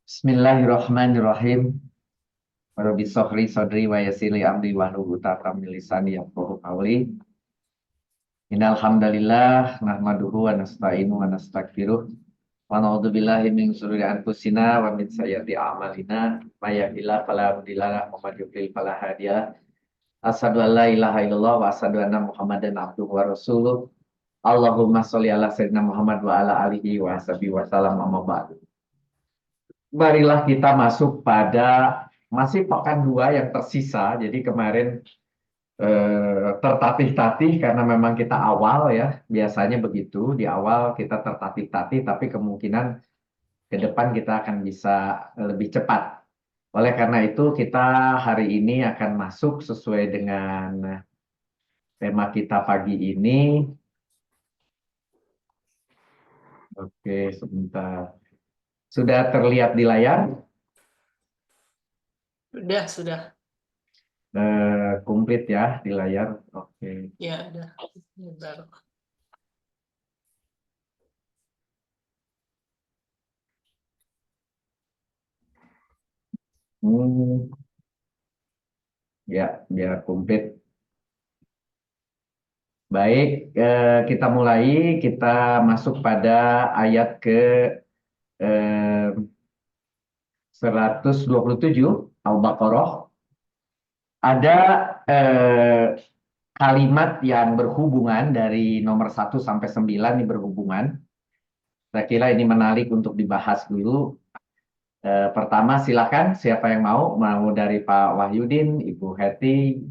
Bismillahirrahmanirrahim. Rabbi shrah sadri wa yassir li amri wahlul 'uqdatam min lisani yafqahu qawli. Innal hamdalillah nahmaduhu wa nasta'inu wa nastaghfiruh wa na'udzu billahi min shururi anfusina wa min sayyiati a'malina may yahdihillahu fala mudilla lahu wa may yudlil fala hadiya lahu. Asyhadu an la ilaha illallah wa asyhadu anna Muhammadan abduhu wa rasuluh. Allahumma sholli ala sayyidina Muhammad wa ala alihi wa sahbihi wa sallam amma ba'du. Marilah kita masuk pada masih pekan 2 yang tersisa. Jadi kemarin tertatih-tatih karena memang kita awal ya. Biasanya begitu, di awal kita tertatih-tatih, tapi kemungkinan ke depan kita akan bisa lebih cepat. Oleh karena itu kita hari ini akan masuk sesuai dengan tema kita pagi ini. Oke, sebentar. Sudah terlihat di layar? Sudah. Komplit ya di layar. Oke. Ya, ada. Bentar. Ya, biar komplit. Baik, kita mulai. Kita masuk pada ayat ke 127 Al-Baqarah. Ada kalimat yang berhubungan dari nomor 1 sampai 9 ini berhubungan. Saya kira ini menarik untuk dibahas dulu. Pertama, silakan siapa yang mau dari Pak Wahyudin, Ibu Heti,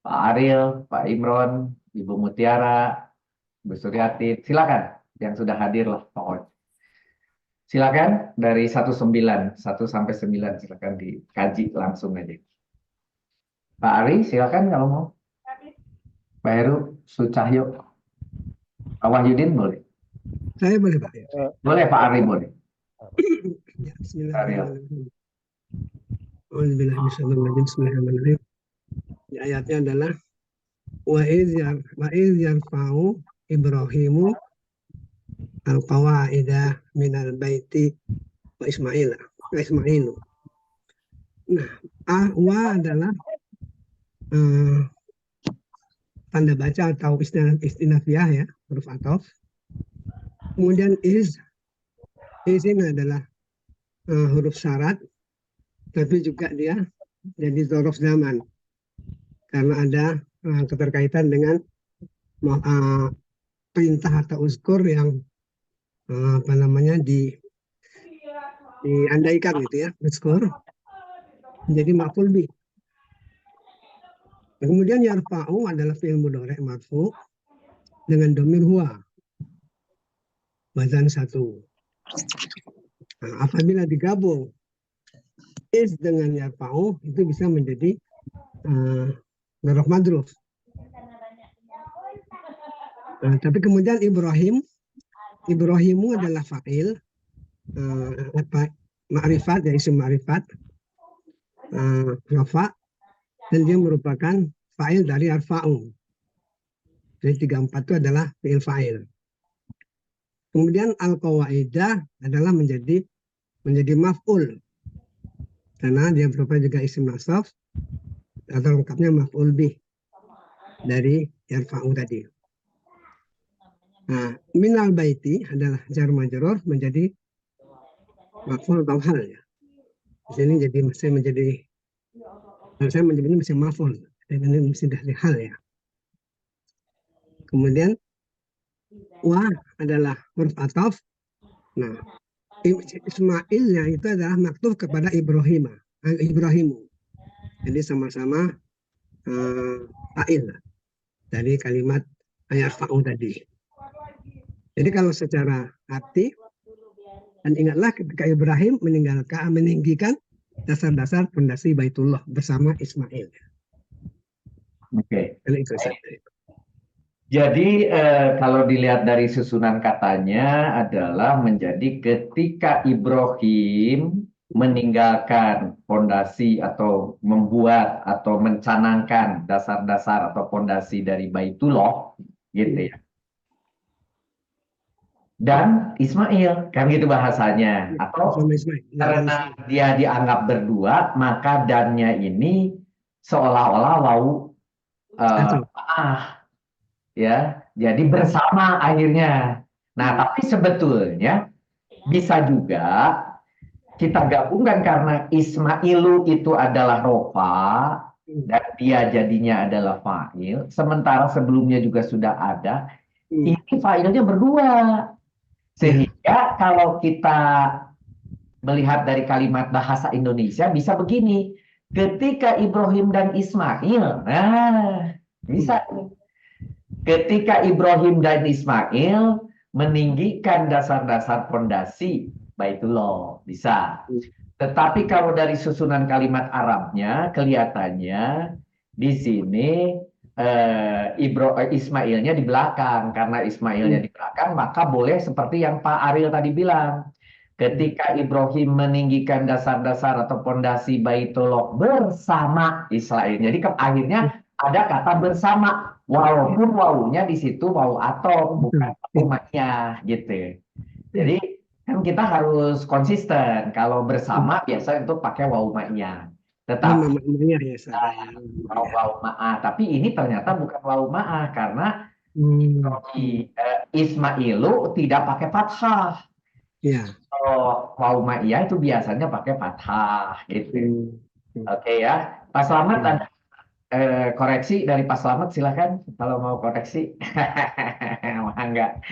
Pak Ariel, Pak Imron, Ibu Mutiara, Bu Suryati, silakan yang sudah hadir lah pokoknya. Silakan dari 1 sampai 9 silakan dikaji langsung aja. Pak Ari, silakan kalau mau. Pak Heru, Sucahyo, Pak Wahyudin boleh. Saya boleh, Pak. Boleh Pak Ari boleh. Ya, bismillahirrahmanirrahim. Bismillahirrahmanirrahim. Ayatnya adalah wa iz yarfa'u Ibrahimu al-qawaida minal baiti wa Ismailu. Nah, wa adalah tanda baca atau istinafiyah ya, huruf ataf. Kemudian iz ini adalah huruf syarat, tapi juga dia jadi dzaraf zaman karena ada keterkaitan dengan perintah atau uzkur yang diandaikan gitu ya, uzkur menjadi maf'ul bih. Kemudian yarfa'u adalah fi'il mudhari' marfu dengan dhamir huwa wazan 1. Nah, apabila digabung is dengan yarfa'u itu bisa menjadi dzaraf madruf. Nah, tapi kemudian Ibrahimu adalah fa'il ma'rifat ya, isim ma'rifat rafa, dan dia merupakan fa'il dari arfa'u. Jadi 34 itu adalah fi'il fa'il. Kemudian al-qawaidah adalah menjadi maf'ul karena dia berupa juga isim ma'saf atau lengkapnya maf'ul bih dari yarfa'u tadi. Nah, minal baiti adalah jar majrur menjadi maf'ul atau hal ya. Di sini jadi masih menjadi saya menyebutnya masih maf'ul, dan ini mesti dari hal ya. Kemudian wa adalah huruf ataf. Nah, Ismailnya itu adalah maktuf kepada Ibrahimu. Jadi sama-sama fa'il dari kalimat ayat fa'u tadi. Jadi kalau secara arti, dan ingatlah ketika Ibrahim meninggikan dasar-dasar fondasi Baitullah bersama Ismail. Oke. Itu saja. Jadi kalau dilihat dari susunan katanya adalah menjadi ketika Ibrahim meninggalkan fondasi atau membuat atau mencanangkan dasar-dasar atau fondasi dari Baitullah, gitu ya. dan Ismail, kan gitu bahasanya. Atau Sama Ismail. Ya, dan karena Ismail. dia dianggap berdua, maka dannya ini seolah-olah wau Satu. ya. Jadi bersama akhirnya. Nah, tapi sebetulnya bisa juga kita gabungkan karena Ismailu itu adalah rofa dan dia jadinya adalah fa'il, sementara sebelumnya juga sudah ada. Ini fa'ilnya berdua. Sehingga kalau kita melihat dari kalimat bahasa Indonesia bisa begini, ketika Ibrahim dan Ismail, nah bisa. Ketika Ibrahim dan Ismail meninggikan dasar-dasar pondasi Baitullah, bisa. Tetapi kalau dari susunan kalimat Arabnya kelihatannya di sini Ismailnya di belakang. Karena Ismailnya di belakang, maka boleh seperti yang Pak Ariel tadi bilang. Ketika Ibrahim meninggikan dasar-dasar atau pondasi Baitullah bersama Israel. Jadi akhirnya ada kata bersama. Walaupun wawunya di situ wawu atau bukan umatnya gitu. Jadi kan kita harus konsisten. Kalau bersama biasa itu pakai wawu ma'iyah. Tetapi Namanya ya saya. wawu ma'ah. Tapi ini ternyata bukan wawu ma'ah karena Ismailu tidak pakai fathah. Ya. Kalau wawu ma'iyah itu biasanya pakai fathah gitu. Oke ya. Pak Slamet ada koreksi dari Pak Slamet, silakan kalau mau koreksi. Enggak.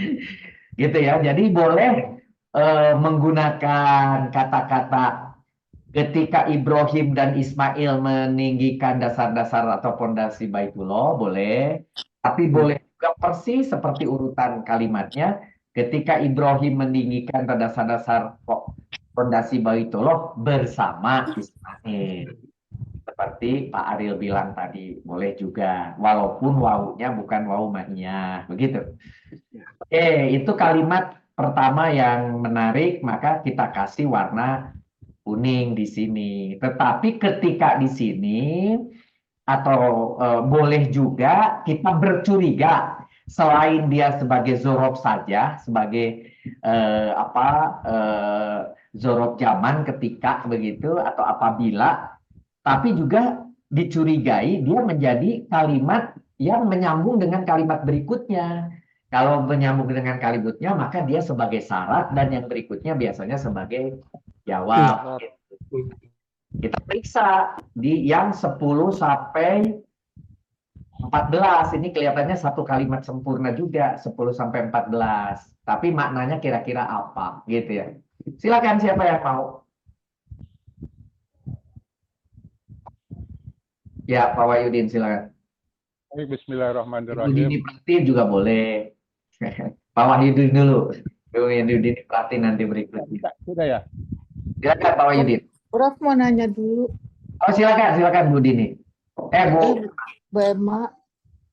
Gitu ya. Jadi boleh menggunakan kata-kata ketika Ibrahim dan Ismail meninggikan dasar-dasar atau pondasi Baitullah, boleh. Tapi boleh juga persis seperti urutan kalimatnya, ketika Ibrahim meninggikan dasar-dasar pondasi Baitullah bersama Ismail. Seperti Pak Ariel bilang tadi, boleh juga. Walaupun wawunya bukan wawu ma'iyah. Begitu. Oke, itu kalimat pertama yang menarik, maka kita kasih warna kuning di sini. Tetapi ketika di sini atau boleh juga kita bercuriga selain dia sebagai zorob saja, sebagai zorob zaman ketika begitu atau apabila, tapi juga dicurigai dia menjadi kalimat yang menyambung dengan kalimat berikutnya. Kalau menyambung dengan kalimatnya, maka dia sebagai syarat dan yang berikutnya biasanya sebagai jawab. Kita periksa di yang 10 sampai 14. Ini kelihatannya satu kalimat sempurna juga, 10 sampai 14. Tapi maknanya kira-kira apa gitu ya. Silakan siapa yang mau. Ya, Pak Wahyudin silakan. Bismillahirrahmanirrahim. Ini praktis juga boleh. Pak Wahyudin dulu. Pak Wahyudin praktis nanti berikutnya. Sudah ya? Silakan Pak Wahyudin. Prof mau nanya dulu. Oh silakan Bu Dini. Bu Emma.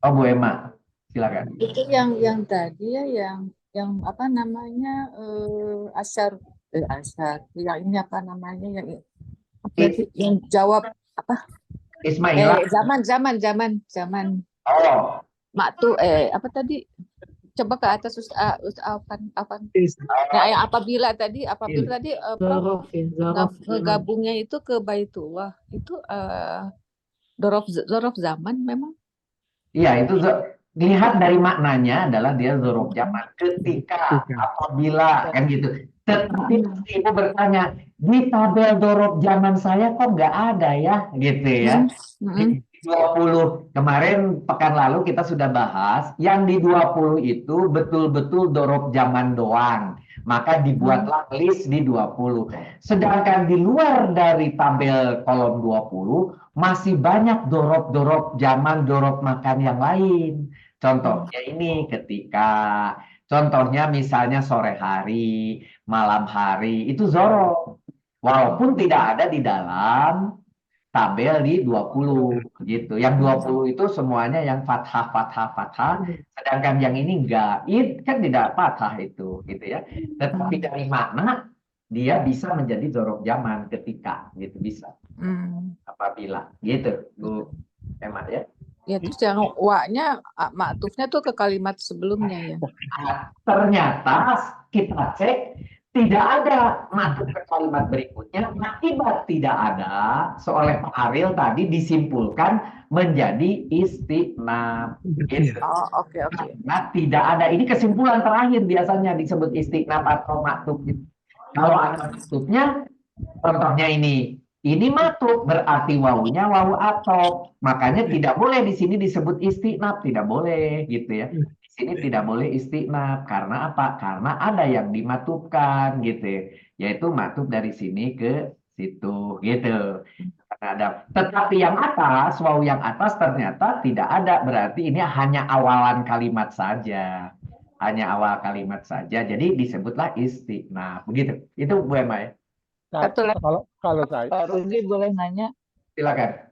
Oh Bu Emma, silakan. Itu yang tadi ya, yang apa namanya asar. Yang ini apa namanya yang jawab apa? Ismail. Zaman. Oh. Maktu apa tadi? Coba ke atas apa? Nah, yang apabila tadi gabungnya itu ke Baitullah itu zorof zaman memang. Iya, itu lihat dari maknanya adalah dia zorof zaman ketika apabila kan gitu. Tetapi ibu bertanya, di tabel zorof zaman saya kok nggak ada ya, gitu ya. 20 kemarin pekan lalu kita sudah bahas yang di 20 itu betul-betul dorob zaman doang, maka dibuatlah list di 20. Sedangkan di luar dari tabel kolom 20 masih banyak dorob zaman, dorob makan yang lain. Contohnya ini ketika, contohnya misalnya sore hari, malam hari, itu zorob walaupun tidak ada di dalam tabel di 20 gitu. Yang 20 itu semuanya yang fathah. Sedangkan yang ini enggak, kan tidak fathah itu gitu ya. Tetapi dari makna dia bisa menjadi zorof zaman ketika gitu bisa. Apabila gitu Bu Emma ya. Ya terus yang wa-nya maktufnya tuh ke kalimat sebelumnya ya. Ternyata kita cek tidak ada maksud ke kalimat berikutnya, akibat tidak ada, seoleh Pak Ariel tadi disimpulkan menjadi istinaf. Gitu. Iya. Oh, oke, oke. Nah, tidak ada. Ini kesimpulan terakhir biasanya disebut istinaf atau maktub. Kalau ada maktubnya, contohnya ini maktub berarti wawunya wawu atop. Makanya tidak boleh di sini disebut istinaf, tidak boleh gitu ya. Di sini tidak boleh istinaf karena apa? Karena ada yang dimatubkan gitu ya. Yaitu maktub dari sini ke situ gitu. Karena ada. Tetapi yang atas, wawu yang atas ternyata tidak ada. Berarti ini hanya awalan kalimat saja. Hanya awal kalimat saja. Jadi disebutlah istinaf. Begitu. Itu Bu Emma ya. Nah, Satu lagi, kalau saya, Pak Rudi boleh nanya, Silakan.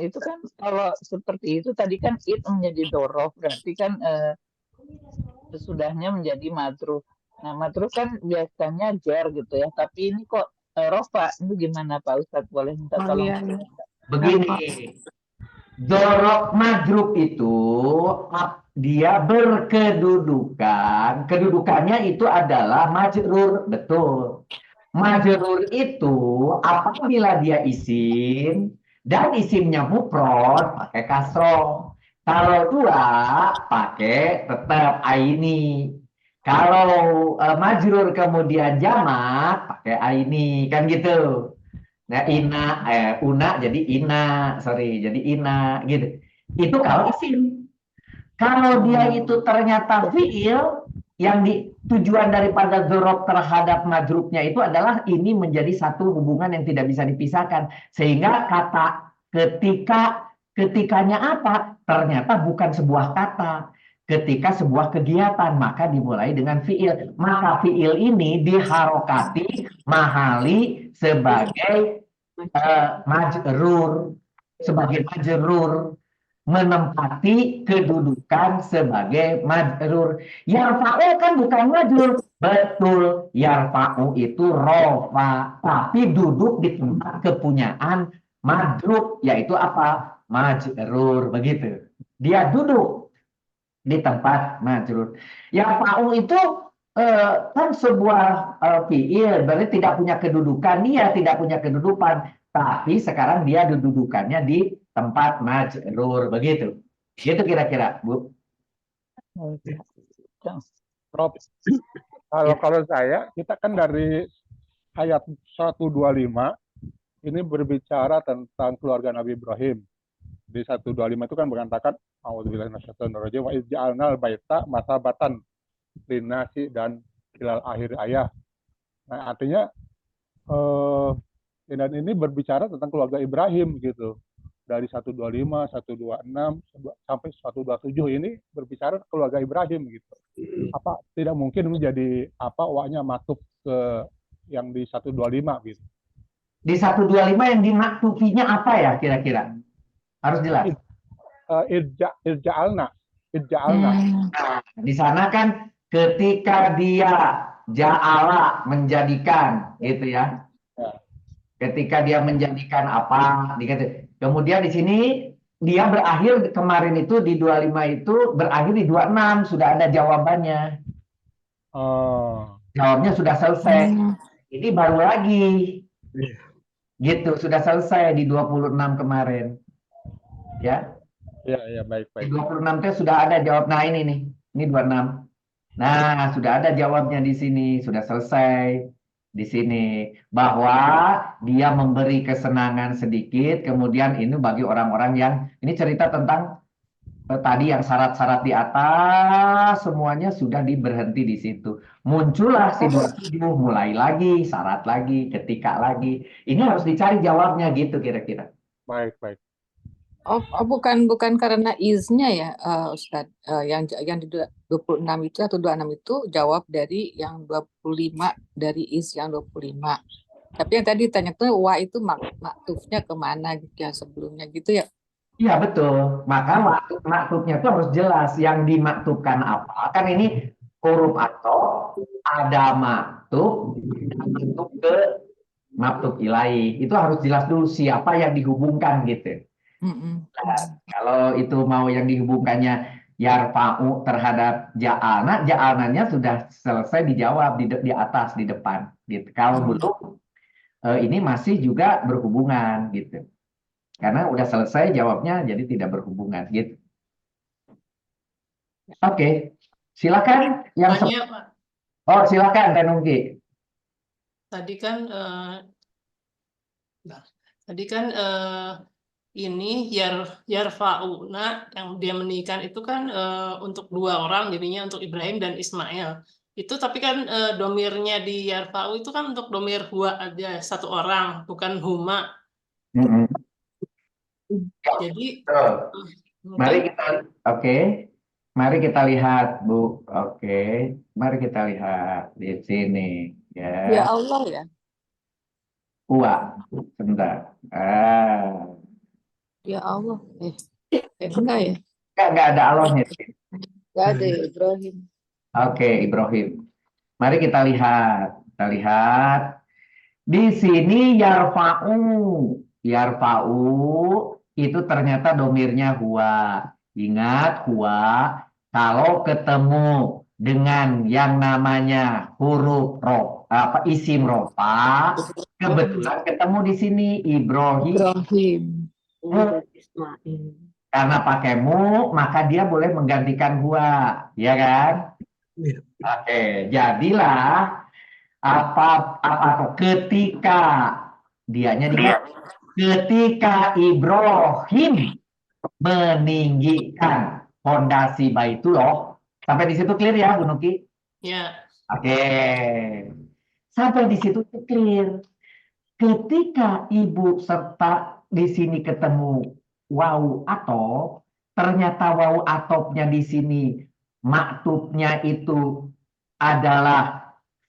itu kan kalau seperti itu tadi kan it menjadi dorof, berarti kan sesudahnya menjadi madruf. Nah, madruf kan biasanya jar gitu ya, tapi ini kok rofa, itu gimana Pak Ustadz? Boleh minta Oh tolong? iya, iya. Begini, dorok majrub itu dia berkedudukan, kedudukannya itu adalah majrur, betul. Majrur itu apabila dia isim dan isimnya mufrad pakai kasroh. Kalau dua pakai tetap aini. Kalau majrur kemudian jamak pakai aini, kan gitu. Nah, una jadi jadi ina gitu. Itu kalau isim. Kalau dia itu ternyata fiil, yang tujuan daripada dzaraf terhadap majrubnya itu adalah ini menjadi satu hubungan yang tidak bisa dipisahkan. Sehingga kata ketikanya apa? Ternyata bukan sebuah kata. Ketika sebuah kegiatan, maka dimulai dengan fiil. Maka fiil ini diharokati mahali sebagai majrur, menempati kedudukan sebagai majrur. Yarfa'u kan bukan majrur, betul. Yarfa'u itu rofa, tapi duduk di tempat kepunyaan majrur, yaitu apa? Majrur, begitu. Dia duduk di tempat majrur. Yarfa'u itu kan sebuah fiil, berarti tidak punya kedudukan. Dia tidak punya kedudukan, tapi sekarang dia kedudukannya di tempat majrur, begitu. Gitu kira-kira, Bu. Prof, kalau saya, kita kan dari ayat 125 ini berbicara tentang keluarga Nabi Ibrahim. Di 125 itu kan mengatakan a'udzubillahi minasyaitonir rajim wa idz ja'alnal baita masabatan linnasi dan ilal akhir ayat. Nah, artinya dan ini berbicara tentang keluarga Ibrahim gitu. Dari 125, 126 sampai 127 ini berbicara keluarga Ibrahim gitu. Apa tidak mungkin menjadi wa-nya maktub ke yang di 125 gitu. Di 125 yang dimaktufinya apa ya kira-kira? Harus jelas. Irja'alna. Nah, di sana kan ketika dia ja'ala menjadikan gitu ya. Ketika dia menjadikan apa, kemudian di sini dia berakhir kemarin itu di 25 itu berakhir di 26, sudah ada jawabannya. Jawabnya sudah selesai. Ini baru lagi. Gitu, sudah selesai di 26 kemarin. Ya. Ya, baik. Di 26 teh sudah ada jawab. Nah, ini nih. Ini 26. Nah, sudah ada jawabnya di sini, sudah selesai di sini bahwa dia memberi kesenangan sedikit, kemudian ini bagi orang-orang yang ini cerita tentang tadi yang syarat-syarat di atas semuanya sudah berhenti di situ. Muncullah si 27, mulai lagi, syarat lagi, ketika lagi. Ini harus dicari jawabnya gitu kira-kira. Baik. Oh, bukan karena is-nya ya, Ustadz. Yang di 26 itu atau 26 itu jawab dari yang 25 dari is yang 25. Tapi yang tadi tanya tuh wa itu maktufnya kemana gitu yang sebelumnya gitu ya? Iya betul. Maka maktubnya itu harus jelas yang dimaktubkan apa. Kan ini huruf atau ada maktub ke maktub ilahi. Itu harus jelas dulu siapa yang dihubungkan gitu. Nah, kalau itu mau yang dihubungkannya yarfa'u terhadap ja'alna, ja'alnanya sudah selesai dijawab di atas, di depan. Gitu. Kalau belum, ini masih juga berhubungan gitu. Karena udah selesai jawabnya, jadi tidak berhubungan gitu. Oke, silakan yang Banyak, Pak. oh silakan Tanungki. Tadi kan ini yarfauna yang dia menikahkan itu kan untuk dua orang, jadinya untuk Ibrahim dan Ismail. Itu tapi kan domirnya di yarfa'u itu kan untuk domir huwa aja, satu orang, bukan huma. Mm-mm. Jadi Betul. Mari mungkin kita, oke. Mari kita lihat, Bu. Oke, mari kita lihat di sini Ya ya. Allah ya. Uwa, sebentar. Ya Allah. Enggak ya. Nggak ada Allahnya. Enggak ada ya, Ibrahim. Oke, Ibrahim. Mari kita lihat. Kita lihat. Di sini yarfa'u. Yarfa'u itu ternyata domirnya huwa. Ingat huwa, kalau ketemu dengan yang namanya huruf isim rofa, kebetulan ketemu di sini Ibrahim. Ibrahim. Ismail. Karena pakai mu, maka dia boleh menggantikan huwa, ya kan? Iya. Oke, jadilah ketika dianya diganti. Ketika Ibrahim meninggikan fondasi Baitullah, sampai di situ clear ya, Bu Nuki? ya Oke, sampai di situ clear. Ketika ibu serta di sini ketemu wawu atop, ternyata wawu atopnya di sini maktubnya itu adalah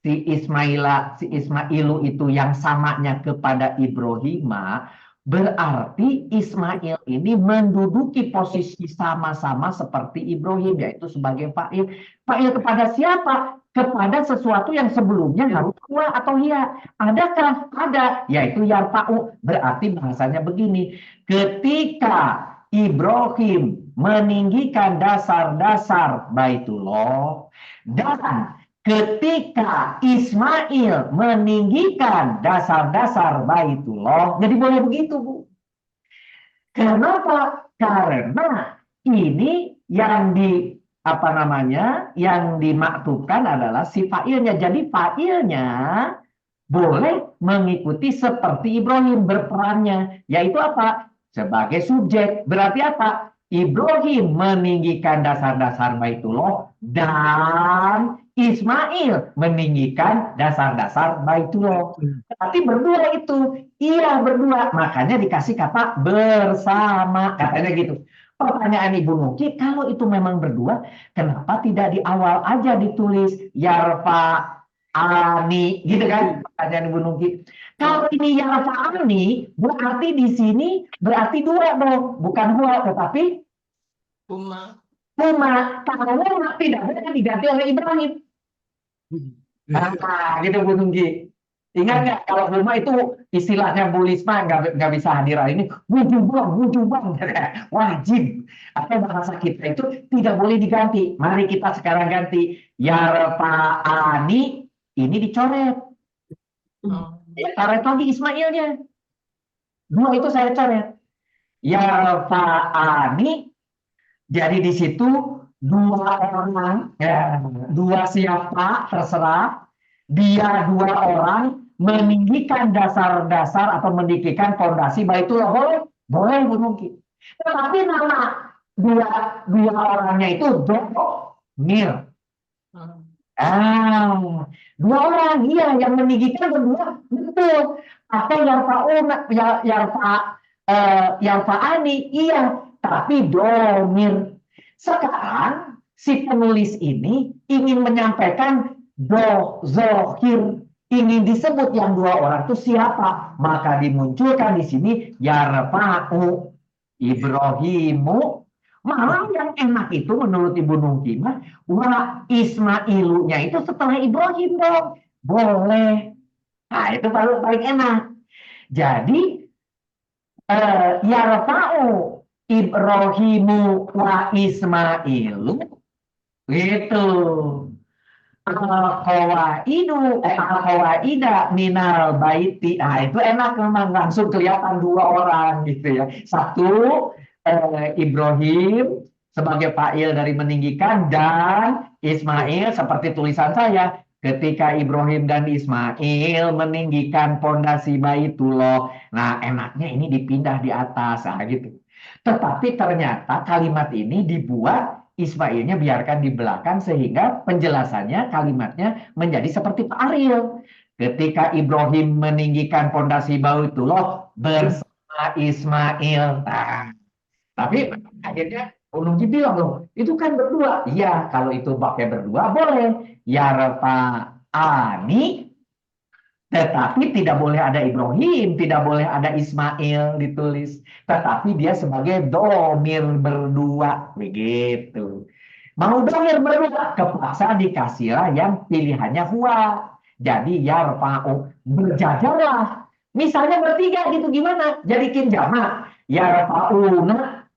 si Ismailu itu yang samanya kepada Ibrahima, berarti Ismail ini menduduki posisi sama-sama seperti Ibrahim, yaitu sebagai fa'il. Fa'il kepada siapa? Kepada sesuatu yang sebelumnya harus huwa atau ya. Adakah? Ada, yaitu yarfa'u. Berarti bahasanya begini, ketika Ibrahim meninggikan dasar-dasar Baitullah dan ketika Ismail meninggikan dasar-dasar Baitullah, jadi boleh begitu, Bu. Kenapa? Karena ini yang yang dimaktubkan adalah si fa'ilnya. Jadi fa'ilnya boleh mengikuti seperti Ibrahim berperannya, yaitu apa? Sebagai subjek. Berarti apa? Ibrahim meninggikan dasar-dasar Baitullah dan Ismail meninggikan dasar-dasar Baitullah. Tapi berdua itu, iya berdua. Makanya dikasih kata bersama, katanya gitu. Pertanyaan Ibu Nuki, kalau itu memang berdua, kenapa tidak di awal aja ditulis yarfa'ani, gitu kan? Pertanyaan Ibu Nuki. Kalau ini yarfa'ani, berarti di sini berarti dua dong, bukan huwa, tetapi huma. kalau tidak boleh diganti oleh Ibrahim. Gitu Bu Nunggi. Ingat nggak kalau huma itu istilahnya Bu Lisma nggak bisa hadir hari ini, wujubang, wajib. Atau bahasa kita itu tidak boleh diganti. Mari kita sekarang ganti yarfa'ani, ini dicoret. Coret lagi Ismailnya. Dua itu saya coret. Yarfa'ani, jadi di situ dua orang, dua siapa terserah, dia dua orang meninggikan dasar-dasar atau meninggikan fondasi Baitullah, boleh mungkin. Tetapi nama dua orangnya itu domir. Dua orang, iya, yang meninggikan berdua, betul. Atau yarfa'ani, iya, tapi domir. Sekarang si penulis ini ingin menyampaikan zohir, ingin disebut yang dua orang itu siapa, maka dimunculkan di sini yarfa'u Ibrahimu. Malah yang enak itu menurut Ibu Nungkimah, wa Ismailunya itu setelah Ibrahim dong, boleh. Nah itu paling enak. Jadi yarfa'u Ibrahimu wa Ismailu gitu. Al-qawaida minal baiti. Nah, itu enak memang langsung kelihatan dua orang gitu ya. Satu Ibrahim sebagai fa'il dari meninggikan dan Ismail seperti tulisan saya. Ketika Ibrahim dan Ismail meninggikan pondasi Baitullah. Nah, enaknya ini dipindah di atas. Nah, gitu. Tetapi ternyata kalimat ini dibuat Ismailnya biarkan di belakang sehingga penjelasannya kalimatnya menjadi seperti Pak Ariel. Ketika Ibrahim meninggikan pondasi Baitullah bersama Ismail. Nah, tapi akhirnya Ulungji bilang loh, itu kan berdua. Iya, kalau itu pakai berdua boleh. Yarfa'ani, tetapi tidak boleh ada Ibrahim, tidak boleh ada Ismail ditulis. Tetapi dia sebagai domir berdua. Begitu. Mau domir berdua, kepaksa dikasihlah yang pilihannya huwa. Jadi yarfa'u, berjajarlah. Misalnya bertiga gitu gimana? Jadikan jamak. Yarfa'una,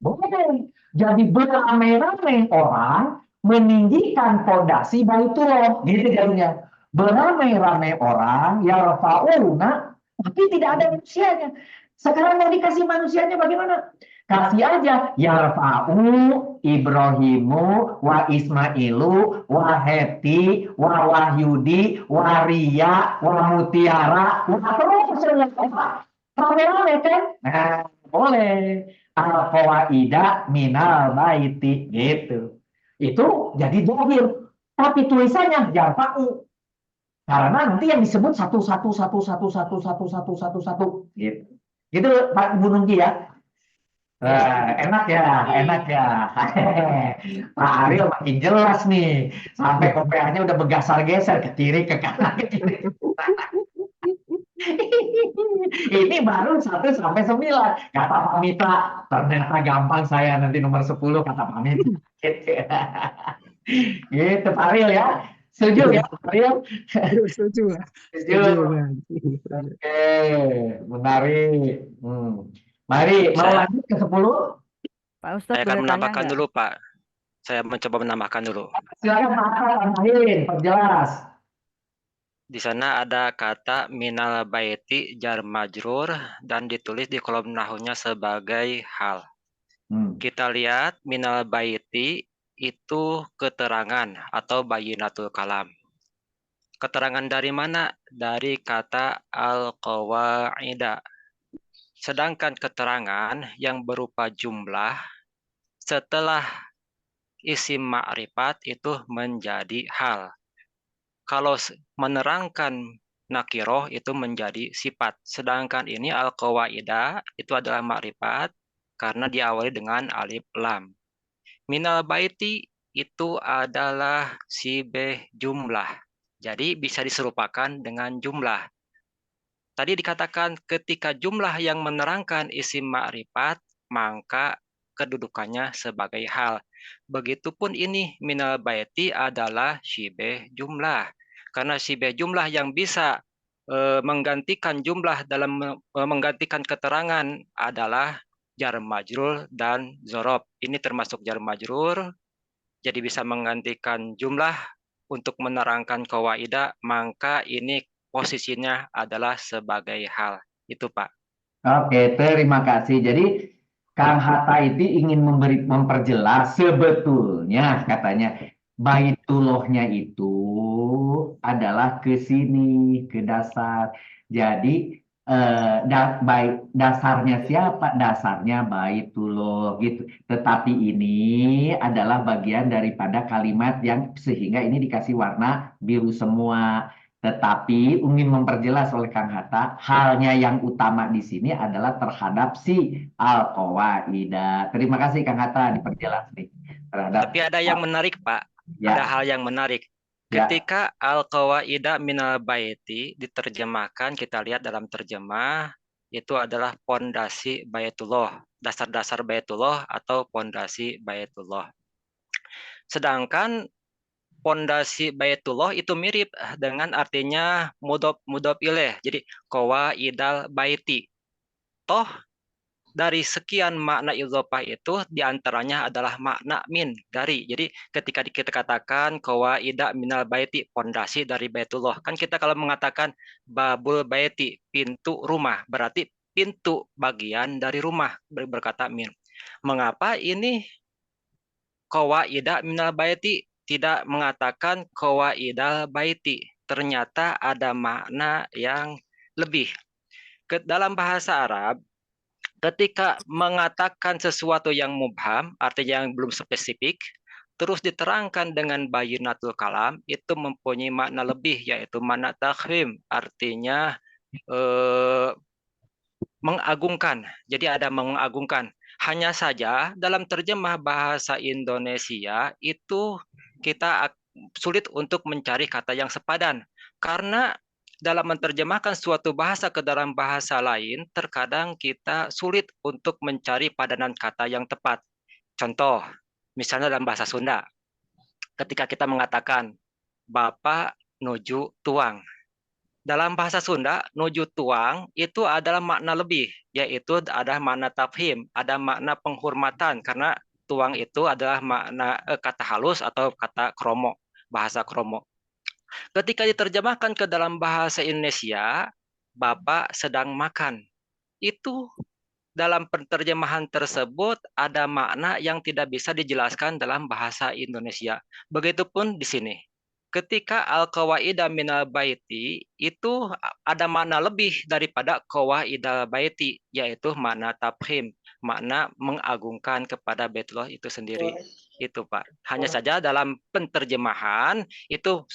boleh. Jadi beramai-ramai orang meninggikan fondasi Baitullah. Gitu jadinya. Beramai-ramai orang yarfa'una, tapi tidak ada manusianya. Sekarang mau dikasih manusianya bagaimana? Kasih aja yarfa'u Ibrahimu wa Ismailu wa Heti wa Wahyudi wa Ria wa Mutiara wa terus rame-rame kan? Nah, boleh. Al-qawaida minal baiti gitu. Itu jadi dohir. Tapi tulisannya yarfa'u. Karena nanti yang disebut satu gitu. Gitu Pak Gunungji ya. Enak ya, enak ya. Pak Ariel makin jelas nih. Sampai kopiahnya udah bergeser-geser ke kiri, ke kanan, ke kiri. Ini baru 1 sampai 9. Kata Pak Mitra, ternyata gampang saya nanti nomor 10 kata Pak Mitra. Gitu Pak Ariel ya. Setuju ya Pak Ariel? Setuju, Pak. Setuju. Pak. Oke, menarik. Mari, mau lanjut ke 10? Pak Ustadz Saya akan boleh tanya menambahkan nggak? dulu, Pak. Saya mencoba menambahkan dulu. Silakan Pak Akal, tambahin, perjelas. Di sana ada kata minal baiti jar majrur dan ditulis di kolom nahunya sebagai hal. Kita lihat minal baiti itu keterangan atau bayinatul kalam. Keterangan dari mana? Dari kata al-qawaida. Sedangkan keterangan yang berupa jumlah setelah isim ma'rifat itu menjadi hal. Kalau menerangkan nakiroh itu menjadi sifat. Sedangkan ini al-qawaida itu adalah ma'rifat karena diawali dengan alif lam. Minal baiti itu adalah sibeh jumlah. Jadi bisa diserupakan dengan jumlah. Tadi dikatakan ketika jumlah yang menerangkan isim ma'rifat, maka kedudukannya sebagai hal. Begitupun ini minal baiti adalah sibeh jumlah. Karena sibeh jumlah yang bisa menggantikan jumlah dalam menggantikan keterangan adalah jar majrur dan zorob. Ini termasuk jar majrur, jadi bisa menggantikan jumlah untuk menerangkan kawaidah, maka ini posisinya adalah sebagai hal. Itu Pak. Oke, terima kasih. Jadi Kang Hatta itu ingin memperjelas sebetulnya katanya Baitullahnya itu adalah ke sini, ke dasar. Jadi dasarnya siapa? Dasarnya Baitullah gitu. Tetapi ini adalah bagian daripada kalimat yang sehingga ini dikasih warna biru semua. Tetapi ingin memperjelas oleh Kang Hatta, halnya yang utama di sini adalah terhadap si al-qawaida. Terima kasih Kang Hatta diperjelas nih terhadap. Tapi ada yang menarik Pak. Ya. Ada hal yang menarik. Ketika al-qawaida minal baiti diterjemahkan, kita lihat dalam terjemah itu adalah pondasi Baitullah, dasar-dasar Baitullah atau pondasi Baitullah. Sedangkan pondasi Baitullah itu mirip dengan artinya mudhof ilaih. Jadi qawaidal baiti. Toh dari sekian makna idhofah itu diantaranya adalah makna min, dari. Jadi ketika kita katakan qawaida minal baiti, pondasi dari Baitullah, kan kita kalau mengatakan babul baiti, pintu rumah, berarti pintu bagian dari rumah, berkata min. Mengapa ini qawaida minal baiti tidak mengatakan qawaidal baiti? Ternyata ada makna yang lebih. Dalam bahasa Arab, ketika mengatakan sesuatu yang mubham, artinya yang belum spesifik, terus diterangkan dengan bayinatul kalam, itu mempunyai makna lebih, yaitu makna takhrim, artinya mengagungkan. Jadi ada mengagungkan. Hanya saja dalam terjemah bahasa Indonesia itu kita sulit untuk mencari kata yang sepadan. Karena dalam menerjemahkan suatu bahasa ke dalam bahasa lain, terkadang kita sulit untuk mencari padanan kata yang tepat. Contoh, misalnya dalam bahasa Sunda, ketika kita mengatakan Bapak nuju tuang. Dalam bahasa Sunda, nuju tuang itu adalah makna lebih, yaitu ada makna tafhim, ada makna penghormatan, karena tuang itu adalah makna kata halus atau kata kromo, bahasa kromo. Ketika diterjemahkan ke dalam bahasa Indonesia, Bapak sedang makan. Itu dalam penerjemahan tersebut ada makna yang tidak bisa dijelaskan dalam bahasa Indonesia. Begitupun di sini. Ketika al-qawaida minal baiti itu ada makna lebih daripada qawaidal baiti, yaitu makna tafhim, makna mengagungkan kepada Baitullah itu sendiri. Itu Pak. Hanya saja dalam penerjemahan itu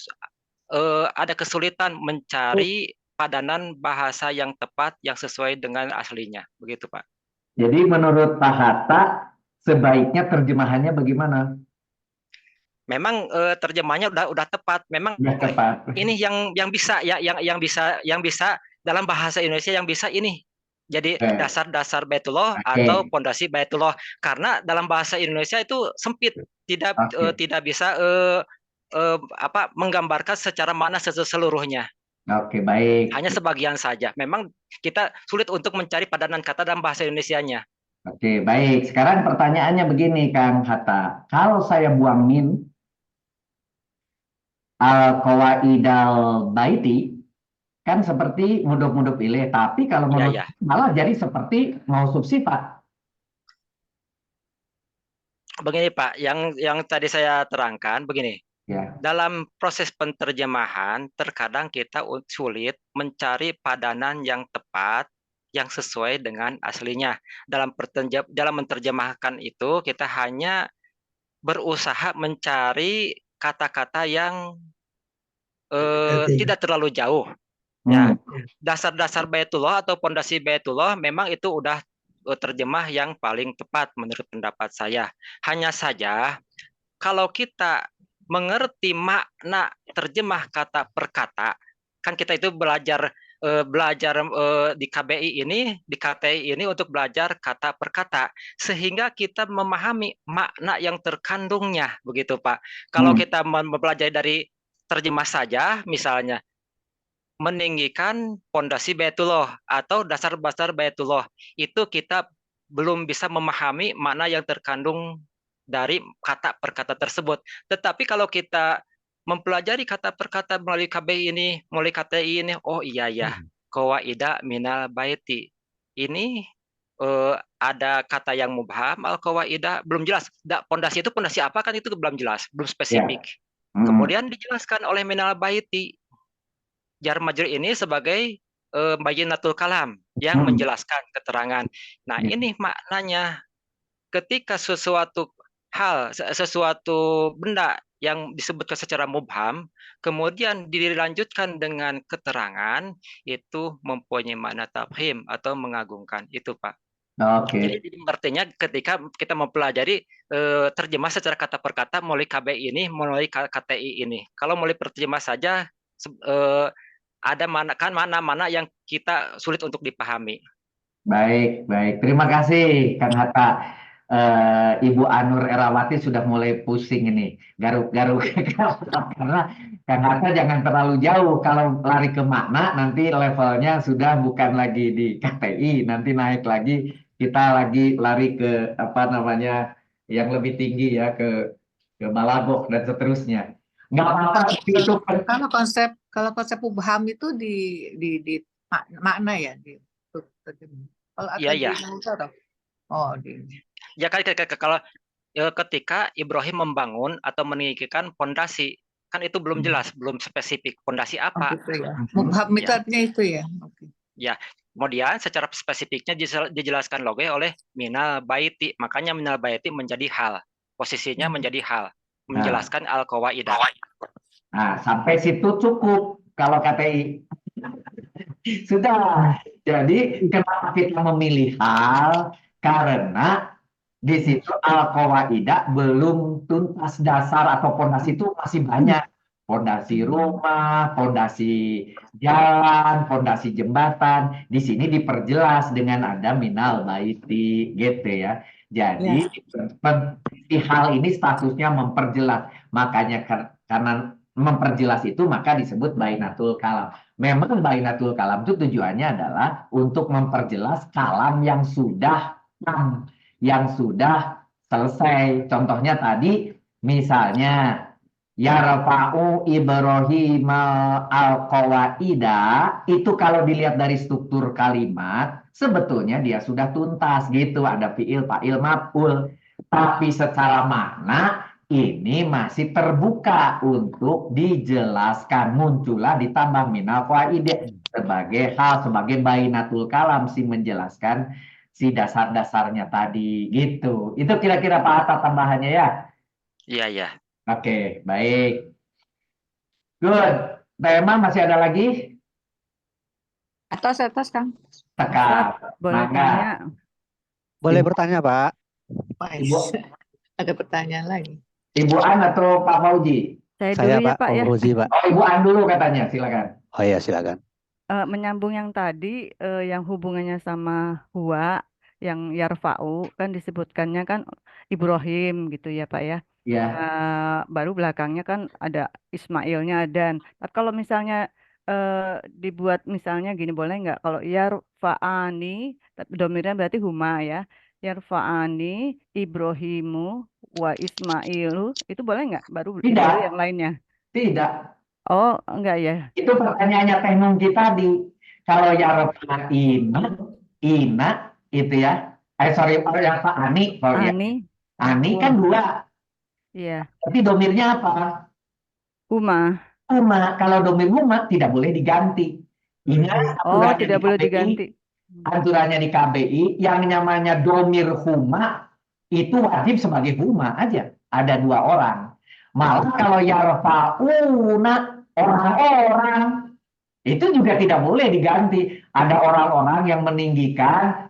ada kesulitan mencari padanan bahasa yang tepat yang sesuai dengan aslinya, begitu Pak. Jadi menurut Pak Hatta sebaiknya terjemahannya bagaimana? Memang terjemahnya udah tepat. Memang tepat. Ini yang bisa ya, yang bisa dalam bahasa Indonesia yang bisa ini. Jadi dasar-dasar Baitullah atau pondasi Baitullah. Karena dalam bahasa Indonesia itu sempit, tidak bisa menggambarkan secara makna seluruhnya. Oke, baik. Hanya sebagian saja. Memang kita sulit untuk mencari padanan kata dalam bahasa Indonesianya. Oke, baik. Sekarang pertanyaannya begini, Kang Hatta. Kalau saya buang min al-qawaidal baiti, kan seperti mudhof ilaih. Tapi kalau menurut malah jadi seperti mausuf sifat. Begini Pak, yang tadi saya terangkan begini. Ya. Dalam proses penerjemahan, terkadang kita sulit mencari padanan yang tepat, yang sesuai dengan aslinya. Dalam menerjemahkan itu, kita hanya berusaha mencari kata-kata yang tidak terlalu jauh. Ya, dasar-dasar Baitullah atau pondasi Baitullah memang itu udah terjemah yang paling tepat menurut pendapat saya. Hanya saja, kalau kita mengerti makna terjemah kata per kata, kan kita itu belajar di KBI ini, di KTI ini untuk belajar kata per kata, sehingga kita memahami makna yang terkandungnya, begitu Pak. Kalau kita mempelajari dari terjemah saja, misalnya meninggikan pondasi Baitullah atau dasar-dasar Baitullah, itu kita belum bisa memahami makna yang terkandung dari kata per kata tersebut. Tetapi kalau kita mempelajari kata per kata melalui KBI ini, melalui KTI ini, oh iya ya, qawaida minal baiti. Ini ada kata yang mubham, al-qawaida belum jelas. Pondasi itu pondasi apa kan itu belum jelas, belum spesifik. Kemudian dijelaskan oleh minal baiti. Jar majrur ini sebagai bayinatul kalam yang menjelaskan keterangan. Nah, ini maknanya ketika sesuatu benda yang disebutkan secara mubham, kemudian dilanjutkan dengan keterangan, itu mempunyai makna tafhim atau mengagungkan. Itu Pak. Oke. Jadi artinya ketika kita mempelajari terjemah secara kata per kata melalui KBI ini, melalui KTI ini. Kalau melalui terjemah saja, ada mana-mana yang kita sulit untuk dipahami. Baik, baik. Terima kasih, Kang Hatta. Ibu Anur Erawati sudah mulai pusing ini, garuk-garuk. Karena Kang Hatta jangan terlalu jauh. Kalau lari ke makna, nanti levelnya sudah bukan lagi di KTI, nanti naik lagi kita lagi lari ke apa namanya yang lebih tinggi ya, ke balagok dan seterusnya. Nggak apa-apa itu. Kalau konsep ubham itu di makna ya kalau Iya, akan ya. Ya kan kalau ketika Ibrahim membangun atau meninggikan pondasi, kan itu belum jelas, belum spesifik pondasi apa. Mubham itu Ya. artinya itu ya. Ya, kemudian secara spesifiknya dijelaskan logo oleh minal baiti, makanya minal baiti menjadi hal, posisinya menjadi hal, menjelaskan al-qawaidah. Nah, sampai situ cukup kalau KTI. Sudah. Jadi kenapa kita memilih hal? Karena di situ al-qawaidah belum tuntas, dasar atau pondasi itu masih banyak. Pondasi rumah, pondasi jalan, pondasi jembatan. Di sini diperjelas dengan ada minal baiti gitu ya. Jadi hal ini statusnya memperjelas. Makanya karena memperjelas itu maka disebut bainatul kalam. Memang bainatul kalam itu tujuannya adalah untuk memperjelas kalam yang sudah selesai. Contohnya tadi misalnya yarfa'u Ibrahim al-qawaida, itu kalau dilihat dari struktur kalimat sebetulnya dia sudah tuntas gitu, ada fiil, fa'il, maf'ul. Tapi secara makna ini masih terbuka untuk dijelaskan, muncullah ditambah minal qawaid sebagai hal, sebagai bainatul kalam, si menjelaskan si dasar-dasarnya tadi gitu. Itu kira-kira Pak Atta tambahannya ya? Iya, ya. Oke, baik. Good. Tema masih ada lagi? Atas Kang. Tekan. Boleh Mangga. tanya? Boleh bertanya, Pak? Ibu, Ada pertanyaan lagi. Ibu An atau Pak Fauji? Saya dulu ya, Pak, ya. Fauzi, Pak. Oh, Ibu An dulu katanya, silakan. Oh iya, silakan. Menyambung yang tadi, yang hubungannya sama huwa, yang yarfa'u, kan disebutkannya kan Ibrahim gitu ya, Pak ya. Ya. Baru belakangnya kan ada Ismailnya dan kalau misalnya dibuat misalnya gini, boleh nggak kalau yarfa'ani, tapi domirnya berarti huma ya, yarfa'ani Ibrahimu wa Ismailu, itu boleh nggak baru Tidak. yang lainnya? Tidak. Oh, enggak ya. Itu pertanyaannya Teh Nungki tadi. Kalau yarfa'ina, ina itu ya. Sorry, yarfa'ani. Ani kan dua. Iya. Tapi domirnya apa? Huma. Huma. Kalau domir huma tidak boleh diganti. Ingat aturannya tidak di boleh KBI, diganti. aturannya di KBI yang namanya domir huma itu wajib sebagai huma aja. Ada dua orang. Malah kalau yarfa'una, orang-orang, itu juga tidak boleh diganti. Ada orang-orang yang meninggikan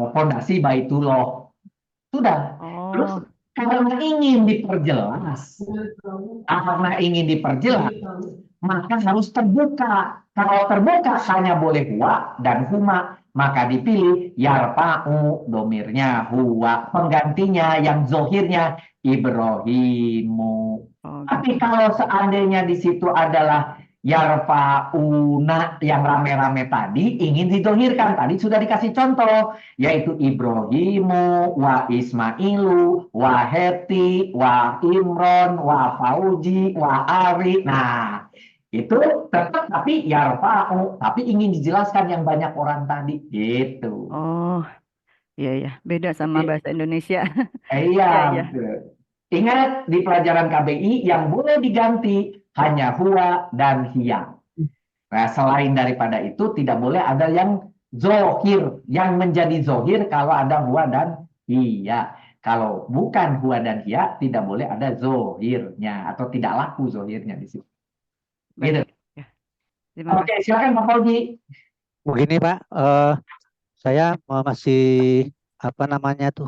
fondasi Baitullah. Sudah. Terus karena ingin diperjelas, maka harus terbuka. Kalau terbuka hanya boleh huwa dan huma, maka dipilih yarfa'u, domirnya huwa, penggantinya yang zohirnya Ibrahimu. Tapi kalau seandainya di situ adalah yarfa'una yang rame-rame tadi, ingin didohirkan, tadi sudah dikasih contoh, yaitu Ibrahimu, wa Ismailu, wa Heti, wa Imron, wa Fauji, wa Ari. Nah, itu tetap tapi yarfa'u, tapi ingin dijelaskan yang banyak orang tadi, gitu. Oh, iya, beda sama bahasa Indonesia. Iya. Ingat di pelajaran KBI yang boleh diganti hanya huwa dan hiya. Nah, selain daripada itu tidak boleh ada yang zohir. Yang menjadi zohir kalau ada huwa dan hiya. Kalau bukan huwa dan hiya tidak boleh ada zohirnya atau tidak laku zohirnya di situ. Gitu. Oke, silakan Pak Fauji. Begini Pak, saya masih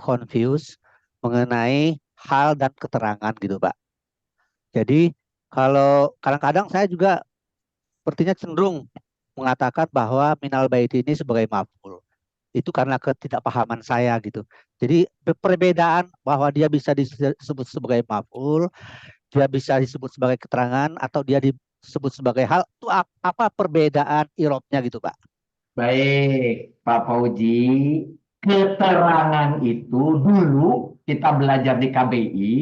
confused mengenai hal dan keterangan gitu Pak. Jadi kalau kadang-kadang saya juga sepertinya cenderung mengatakan bahwa minal baiti ini sebagai maf'ul. Itu karena ketidakpahaman saya gitu. Jadi perbedaan bahwa dia bisa disebut sebagai maf'ul, dia bisa disebut sebagai keterangan, atau dia disebut sebagai hal, itu apa perbedaan irobnya gitu Pak? Baik, Pak Fauji. keterangan itu dulu kita belajar di KBI,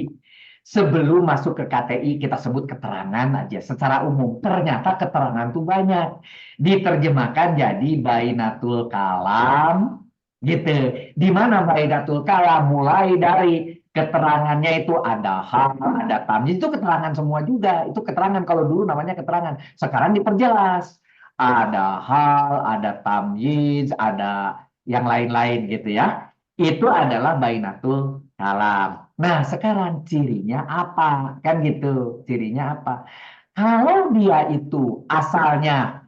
sebelum masuk ke KTI kita sebut keterangan aja secara umum. Ternyata keterangan itu banyak. Diterjemahkan jadi bainatul kalam gitu. Di mana bainatul kalam? Mulai dari keterangannya itu ada hal, ada tamyiz, itu keterangan semua juga. Itu keterangan, kalau dulu namanya keterangan. Sekarang diperjelas. Ada hal, ada tamyiz, ada yang lain-lain gitu ya. Itu adalah bainatul kalam. Nah, sekarang cirinya apa? Kan gitu. Cirinya apa? Kalau dia itu asalnya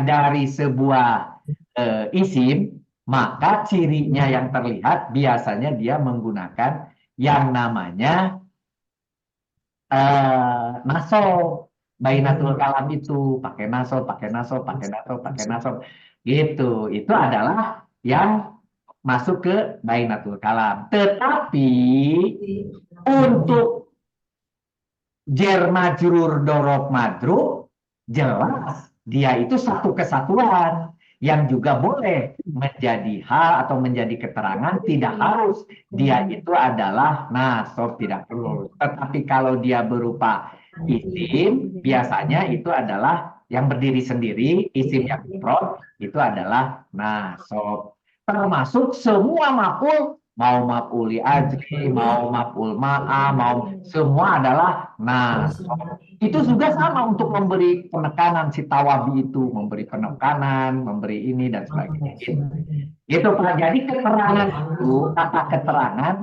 dari sebuah isim, maka cirinya yang terlihat biasanya dia menggunakan yang namanya nasob. Bainatul kalam itu pakai nasob, pakai nasob, pakai nasob, pakai nasob. Gitu. Itu adalah yang masuk ke bainatul kalam. Tetapi untuk jar majrur dorob madrub jelas dia itu satu kesatuan yang juga boleh menjadi hal atau menjadi keterangan, tidak harus dia itu adalah nasob, tidak perlu. Tetapi kalau dia berupa isim, biasanya itu adalah yang berdiri sendiri, isim yang mufrad itu adalah nasob. Termasuk semua maf'ul, mau maf'uli ajri, mau maf'ul ma'a, mau semua adalah nasob. Itu juga sama untuk memberi penekanan, si tawabi itu memberi penekanan, memberi ini dan sebagainya. Gitu Pak. Jadi keterangan itu, kata keterangan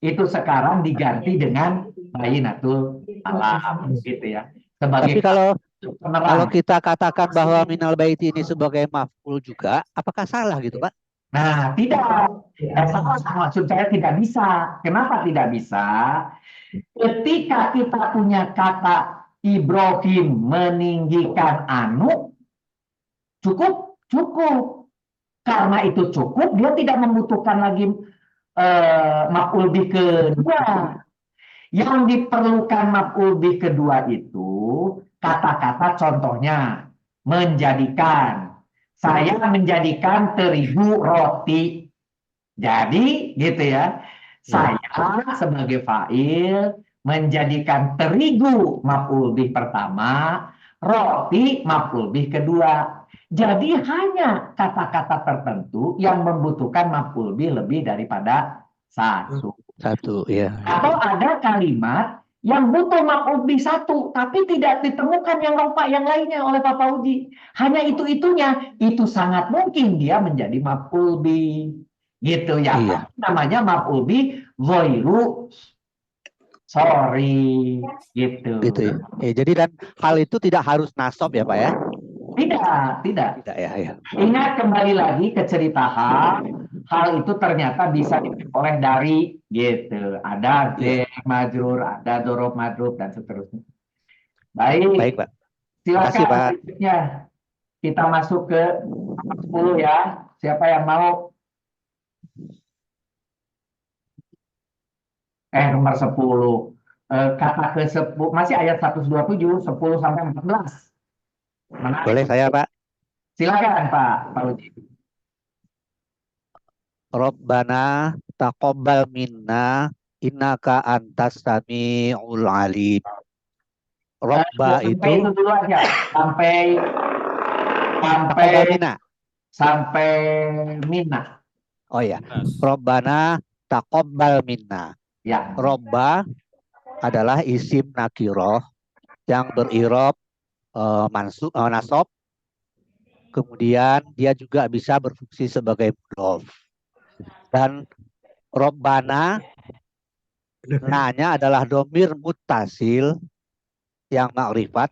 itu sekarang diganti dengan bainatul kalam gitu ya. Sebagai Tapi kalau penerang. kita katakan bahwa minal baiti ini sebagai maf'ul juga, apakah salah gitu, Pak? Nah, tidak. Maksud saya tidak bisa. Kenapa tidak bisa? Ketika kita punya kata Ibrahim meninggikan anu, cukup. Karena itu cukup, dia tidak membutuhkan lagi maf'ul bih kedua. Yang diperlukan maf'ul bih kedua itu kata-kata contohnya menjadikan. Saya menjadikan terigu roti. Jadi gitu ya. Saya sebagai fa'il menjadikan terigu maf'ul bih pertama, roti maf'ul bih kedua. Jadi hanya kata-kata tertentu yang membutuhkan maf'ul bih lebih daripada satu. Satu, ya. Atau ada kalimat yang butuh maf'ul bih satu, tapi tidak ditemukan yang rofa yang lainnya oleh Pak Fauzi. Hanya itu-itunya, itu sangat mungkin dia menjadi maf'ul bih. Gitu ya. Iya. Namanya maf'ul bih ghairu sorry. Gitu. Gitu ya. Jadi dan hal itu tidak harus nasob ya Pak ya? Tidak. Tidak ya. Ingat kembali lagi ke cerita hal itu ternyata bisa diperoleh dari gitu. Ada jar majrur, ada dorob madrub dan seterusnya. Baik Pak. Silakan Pak. selanjutnya kita masuk ke 10 ya. Siapa yang mau? Nomor 10. Kata ke 10 masih ayat 127, 10 sampai 14. Menarik. Boleh saya Pak? Silakan Pak Uji. Rabbana taqabbal minna innaka antas samiul alim. Robba Sampai itu dulu aja. Sampai Mina. Oh ya. Rabbana taqabbal minna. Ya. Robba adalah isim nakiroh yang berirob nasob. Kemudian dia juga bisa berfungsi sebagai mudhof. Dan Robbana nanya adalah domir muttasil yang makrifat.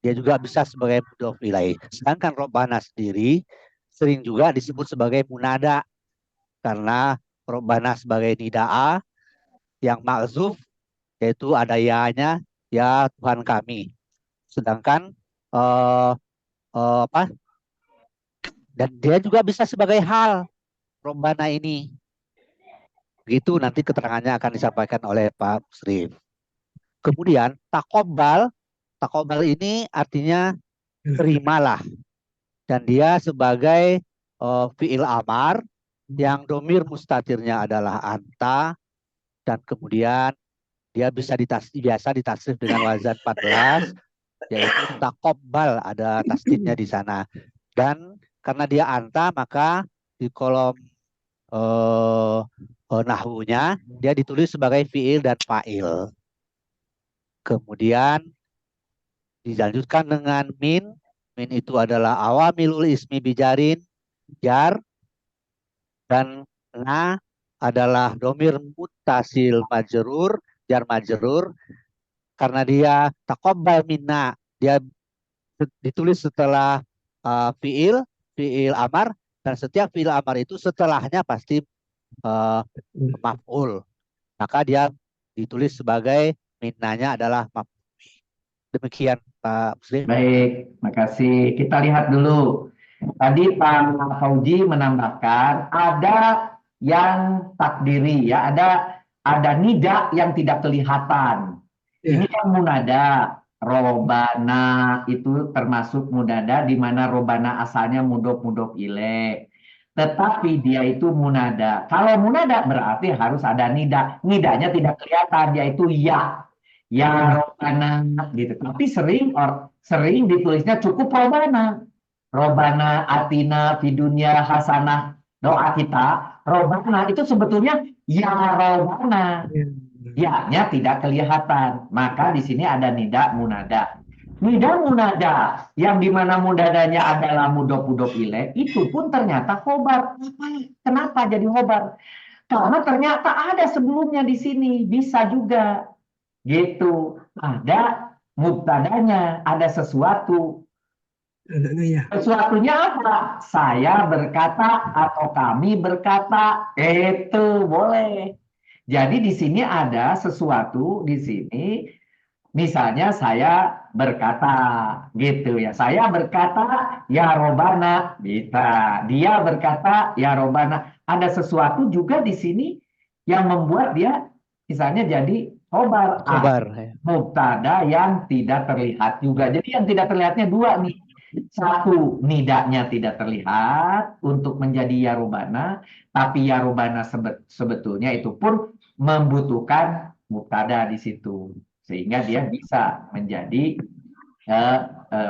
Dia juga bisa sebagai mudhof ilaih. Sedangkan Robbana sendiri sering juga disebut sebagai munada. Karena Robbana sebagai nida'a yang ma'zuf, yaitu ada ya-nya, ya Tuhan kami. Sedangkan dan dia juga bisa sebagai hal Robbana ini. Begitu nanti keterangannya akan disampaikan oleh Pak Musrif. Kemudian takobal ini artinya terimalah. Dan dia sebagai fi'il amar yang domir mustatirnya adalah anta, dan kemudian dia biasa ditasrif dengan wazan 14, yaitu takobbal, ada tasdidnya di sana. Dan karena dia anta, maka di kolom nahwunya dia ditulis sebagai fiil dan fa'il. Kemudian dilanjutkan dengan min. Min itu adalah awamilul ismi bijarin, jar, dan na adalah domir muttasil majrur, jar majrur. Karena dia takobbal minna, dia ditulis setelah fiil amar, dan setiap fiil amar itu setelahnya pasti maf'ul. Maka dia ditulis sebagai minnanya adalah maf'ul. Demikian Pak Muslim. Baik, makasih. Kita lihat dulu. Tadi Pak Fauji menambahkan ada yang takdiri ya, ada nida yang tidak kelihatan. Ini kan munada, robana itu termasuk munada di mana robana asalnya mudhof ilaih. Tetapi dia itu munada. Kalau munada berarti harus ada nida. Nidanya tidak kelihatan, yaitu ya. Ya robana gitu. Tapi sering ditulisnya cukup robana. Robana atina fidunya hasanah. Doa kita, robana itu sebetulnya ya robana. Ya-nya tidak kelihatan. Maka di sini ada nida munada. Nida munada yang dimana munadanya adalah mudhof ilaih itu pun ternyata khobar. Kenapa jadi khobar? Karena ternyata ada sebelumnya di sini, bisa juga. Gitu. Ada mubtadanya, ada sesuatu. Sesuatunya apa? Saya berkata atau kami berkata. Itu boleh. Jadi di sini ada sesuatu di sini. Misalnya saya berkata gitu ya. Saya berkata ya robana, bisa. Dia berkata ya robana. Ada sesuatu juga di sini yang membuat dia misalnya jadi khobar. Mubtada yang tidak terlihat juga. Jadi yang tidak terlihatnya dua nih. Satu, nidanya tidak terlihat untuk menjadi ya robana. Tapi ya robana sebetulnya itu pun membutuhkan mubtada di situ. Sehingga dia bisa menjadi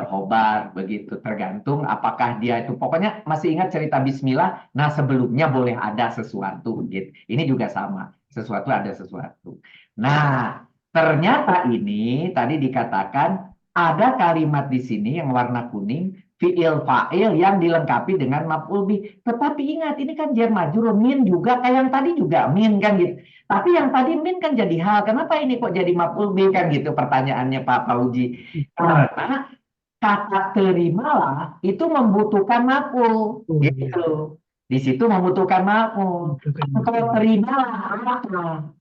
khobar begitu, tergantung apakah dia itu, pokoknya masih ingat cerita bismillah, nah sebelumnya boleh ada sesuatu gitu. Ini juga sama, sesuatu ada sesuatu. Nah, ternyata ini tadi dikatakan ada kalimat di sini yang warna kuning, fi'il fa'il yang dilengkapi dengan maf'ul bih. Tetapi ingat, ini kan jar majrur, min juga kayak yang tadi juga min kan gitu. Tapi yang tadi min kan jadi hal. Kenapa ini kok jadi maf'ul bih kan gitu pertanyaannya Pak Fauji. Karena kata terimalah itu membutuhkan maf'ul gitu. Di situ membutuhkan maf'ul. Kalau terimalah apa?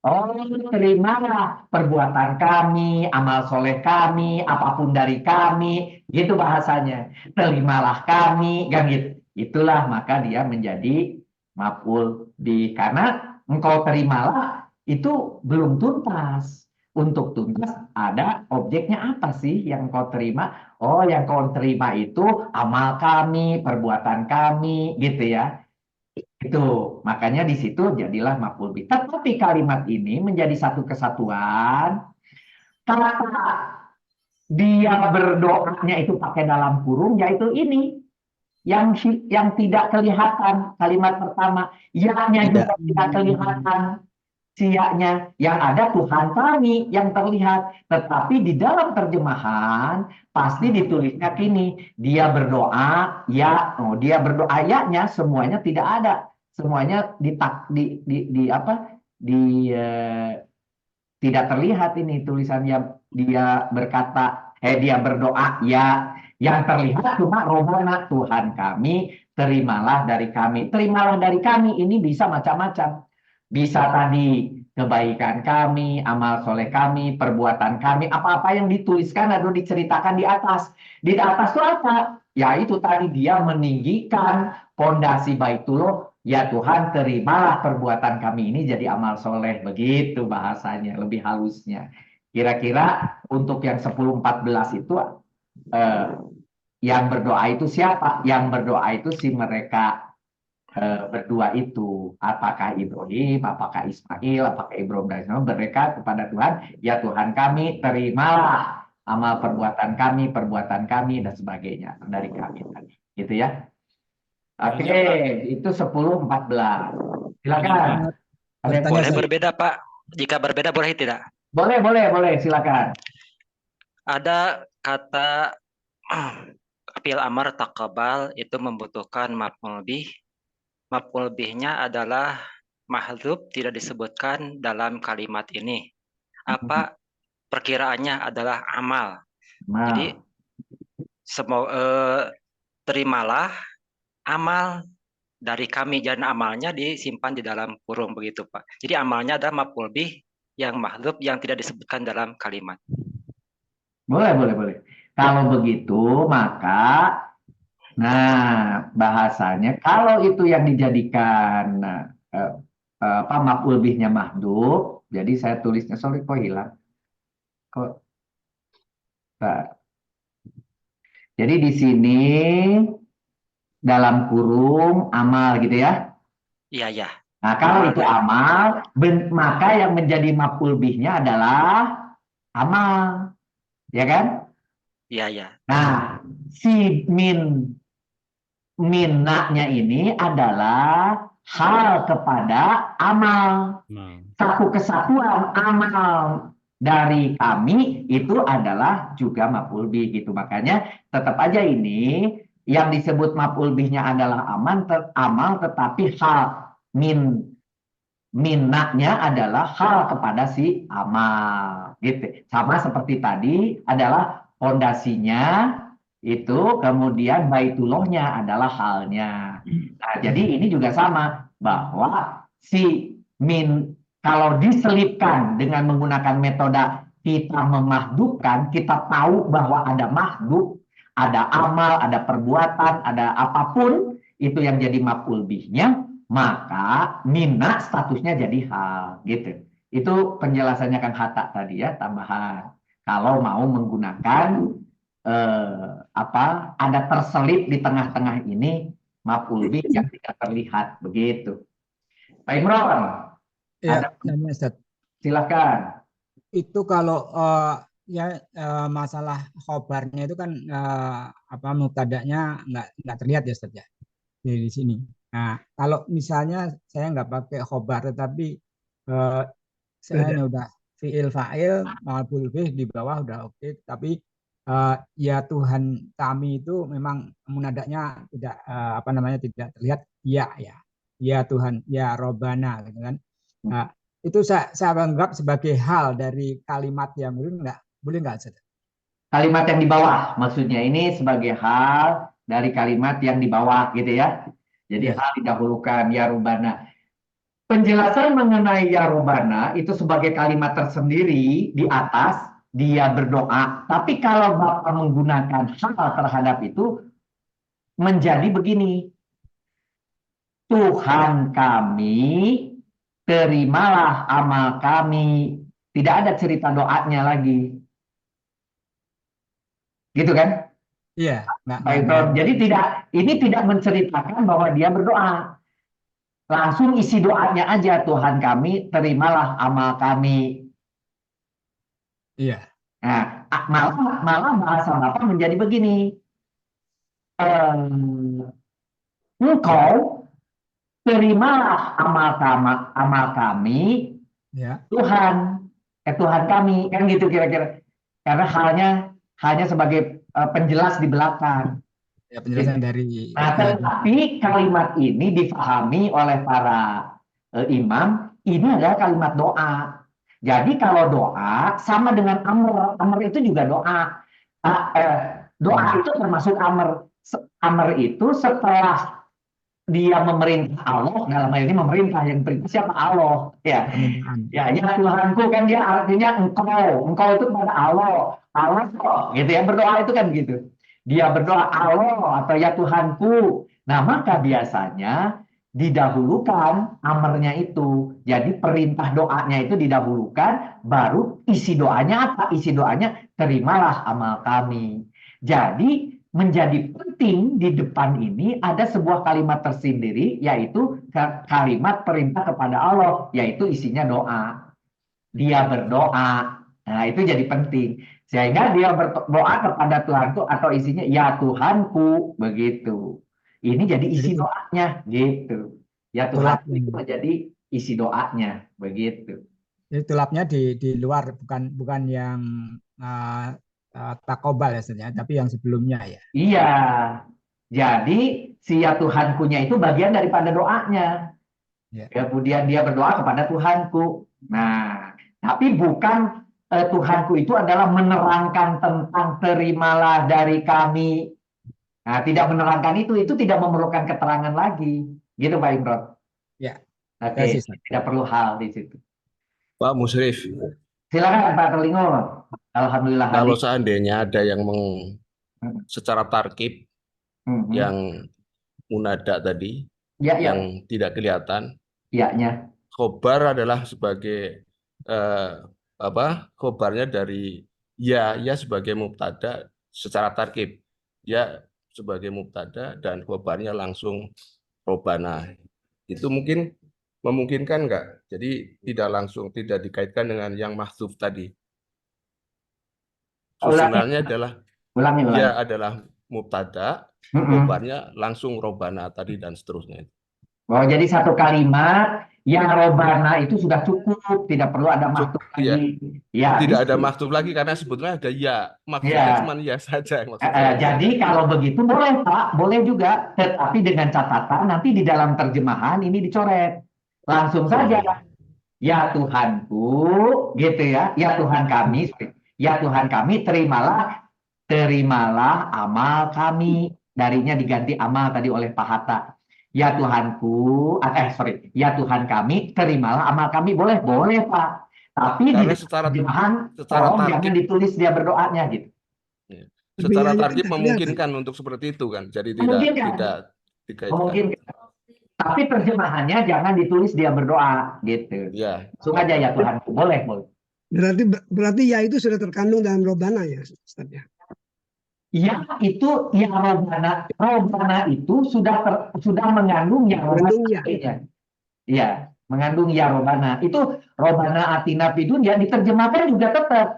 Oh, terimalah perbuatan kami, amal soleh kami, apapun dari kami, gitu bahasanya. Terimalah kami, kan gitu. Itulah maka dia menjadi maf'ul bih. Karena engkau terimalah itu belum tuntas. Untuk tuntas ada objeknya apa sih yang kau terima? Oh, yang kau terima itu amal kami, perbuatan kami, gitu ya. Itu, makanya di situ jadilah maf'ul bih. Tetapi kalimat ini menjadi satu kesatuan. Kata dia berdoanya itu pakai dalam kurung, yaitu ini. Yang tidak kelihatan, kalimat pertama. Ya-nya juga tidak kelihatan. Siaknya. Yang ada Tuhan kami yang terlihat. Tetapi di dalam terjemahan, pasti ditulisnya gini. Dia berdoa, ya. Oh, dia berdoa, ya-nya semuanya tidak ada. Semuanya tidak terlihat ini tulisannya. Dia berkata, dia berdoa, ya. Yang terlihat cuma robbana, Tuhan kami, terimalah dari kami. Terimalah dari kami ini bisa macam-macam. Bisa tadi kebaikan kami, amal soleh kami, perbuatan kami, apa-apa yang dituliskan atau diceritakan di atas. Di atas itu apa? Ya itu tadi dia meninggikan pondasi Baitullah. Ya Tuhan, terimalah perbuatan kami ini jadi amal soleh. Begitu bahasanya, lebih halusnya. Kira-kira untuk yang 10-14 itu yang berdoa itu siapa? Yang berdoa itu si mereka berdua itu, apakah Ibrahim, apakah Ismail, apakah Ibrahim dan Ismail berdekat kepada Tuhan, ya Tuhan kami, terimalah amal perbuatan kami dan sebagainya dari kami tadi, gitu ya. Oke, itu 10-14. Silakan. Ada yang Boleh berbeda, Pak. Jika berbeda boleh tidak? Boleh, silakan. Ada kata fi'il amar taqabal itu membutuhkan maf'ul bih. Maf'ul bihnya adalah mahdzuf, tidak disebutkan dalam kalimat ini. Apa perkiraannya adalah amal. Jadi terimalah amal dari kami, dan amalnya disimpan di dalam kurung begitu, Pak. Jadi amalnya adalah maf'ul bih yang mahdzuf yang tidak disebutkan dalam kalimat. Boleh. Kalau begitu maka bahasanya kalau itu yang dijadikan maf'ul bihnya mahdzuf, jadi saya tulisnya sorry kok hilang. Jadi di sini dalam kurung amal gitu ya. Iya. Nah, kalau itu amal, maka yang menjadi maf'ul bihnya adalah amal. Ya kan? Iya. Nah, si minnaknya ini adalah hal kepada amal. Satu kesatuan amal dari kami itu adalah juga maf'ul bih gitu. Makanya tetap aja ini yang disebut maf'ul bihnya adalah amal, tetapi hal minnaknya adalah hal kepada si amal gitu. Sama seperti tadi adalah fondasinya itu, kemudian baitullahnya adalah halnya. Nah, jadi ini juga sama bahwa kalau diselipkan dengan menggunakan metode kita memahdukan, kita tahu bahwa ada mahdub, ada amal, ada perbuatan, ada apapun itu yang jadi maf'ul bihnya, maka minna statusnya jadi hal gitu. Itu penjelasannya Kang Hatta tadi ya, tambahan. Kalau mau menggunakan ada terselip di tengah-tengah ini maf'ul bih yang tidak terlihat begitu. Pak Imron, ya, Ustaz. Silakan. Itu kalau masalah khobarnya itu kan mubtada'nya nggak terlihat ya Ustaz ya di sini. Nah, kalau misalnya saya nggak pakai khobar, tetapi saya udah fi'il fa'il maf'ul bih di bawah udah oke, tapi ya Tuhan kami itu memang munadanya tidak tidak terlihat ya Tuhan ya Robbana gitu kan. Nah, itu saya anggap sebagai hal dari kalimat yang boleh nggak Ustaz? Kalimat yang di bawah maksudnya ini sebagai hal dari kalimat yang di bawah gitu ya. Jadi hal didahulukan ya Robbana. Penjelasan mengenai ya Robbana itu sebagai kalimat tersendiri di atas dia berdoa. Tapi kalau Bapak menggunakan hal terhadap itu menjadi begini. Tuhan kami, terimalah amal kami. Tidak ada cerita doanya lagi. Gitu kan? Iya. Jadi ini tidak menceritakan bahwa dia berdoa. Langsung isi doanya aja, Tuhan kami, terimalah amal kami. Iya. Nah, malah bahasa Bapak menjadi begini. Engkau terimalah amal kami, Tuhan, Tuhan kami, kan gitu kira-kira. Karena hanya sebagai penjelas di belakang. Ya, penjelasan dari. Nah, tetapi kalimat ini difahami oleh para imam, ini adalah kalimat doa. Jadi kalau doa sama dengan amr, amr itu juga doa. Doa itu termasuk amr. Amr itu setelah dia memerintah Allah, dalam hal ini memerintah, yang perintah siapa? Allah. Ya Tuhanku kan dia artinya engkau itu kepada Allah kok, gitu ya, berdoa itu kan gitu. Dia berdoa Allah atau ya Tuhanku. Nah, maka biasanya didahulukan amarnya itu. Jadi perintah doanya itu didahulukan, baru isi doanya apa? Isi doanya terimalah amal kami. Jadi menjadi penting di depan ini ada sebuah kalimat tersendiri, yaitu kalimat perintah kepada Allah, yaitu isinya doa. Dia berdoa. Nah, itu jadi penting. Sehingga dia berdoa kepada Tuhanku atau isinya, ya Tuhanku, begitu. Ini jadi isi doanya, gitu. Ya Tuhan itu menjadi isi doanya, begitu. Jadi tulapnya di luar, bukan yang takobal ya, sebenarnya, tapi yang sebelumnya ya. Iya. Jadi si ya Tuhankunya itu bagian daripada doanya. Ya. Kemudian dia berdoa kepada Tuhanku. Nah, tapi bukan Tuhanku itu adalah menerangkan tentang terimalah dari kami. Nah, tidak menerangkan itu tidak memerlukan keterangan lagi. Gitu Pak Imron. Ya. Oke, tidak perlu hal di situ. Pak Musrif. Silakan Pak Telingo. Alhamdulillah. Kalau seandainya ada yang secara tarkib yang munada tadi, yang tidak kelihatan, khobar adalah sebagai khobarnya dari ya sebagai mubtada secara tarkib, ya sebagai mubtada dan khobarnya langsung robana. Itu mungkin memungkinkan nggak? Jadi tidak dikaitkan dengan yang mahdzuf tadi. Susunannya adalah ya adalah mubtada, khobarnya langsung robana tadi dan seterusnya. Oh, jadi satu kalimat yang robana itu sudah cukup, tidak perlu ada maksud lagi. Ya, tidak ada maksud lagi karena sebetulnya ada ya, maksudnya cuma ya saja. Jadi kalau begitu boleh Pak, boleh juga, tetapi dengan catatan nanti di dalam terjemahan ini dicoret. Langsung saja, ya Tuhanku, gitu ya, ya Tuhan kami, terimalah amal kami. Darinya diganti amal tadi oleh Pak Hatta. Ya Tuhanku, ya Tuhan kami, terimalah amal kami. Boleh Pak. Tapi di terjemahan tolong jangan ditulis dia berdoanya gitu. Secara tarkib memungkinkan untuk seperti itu kan. Jadi tidak dikaitkan. Tapi terjemahannya jangan ditulis dia berdoa gitu. Ya. Langsung aja ya Tuhanku. Boleh. Berarti ya itu sudah terkandung dalam robana ya Ustaz ya. Ya itu ya robana itu sudah mengandung ya robana. Iya, mengandung ya robana. Itu robana atina fid dunya diterjemahkan juga tetap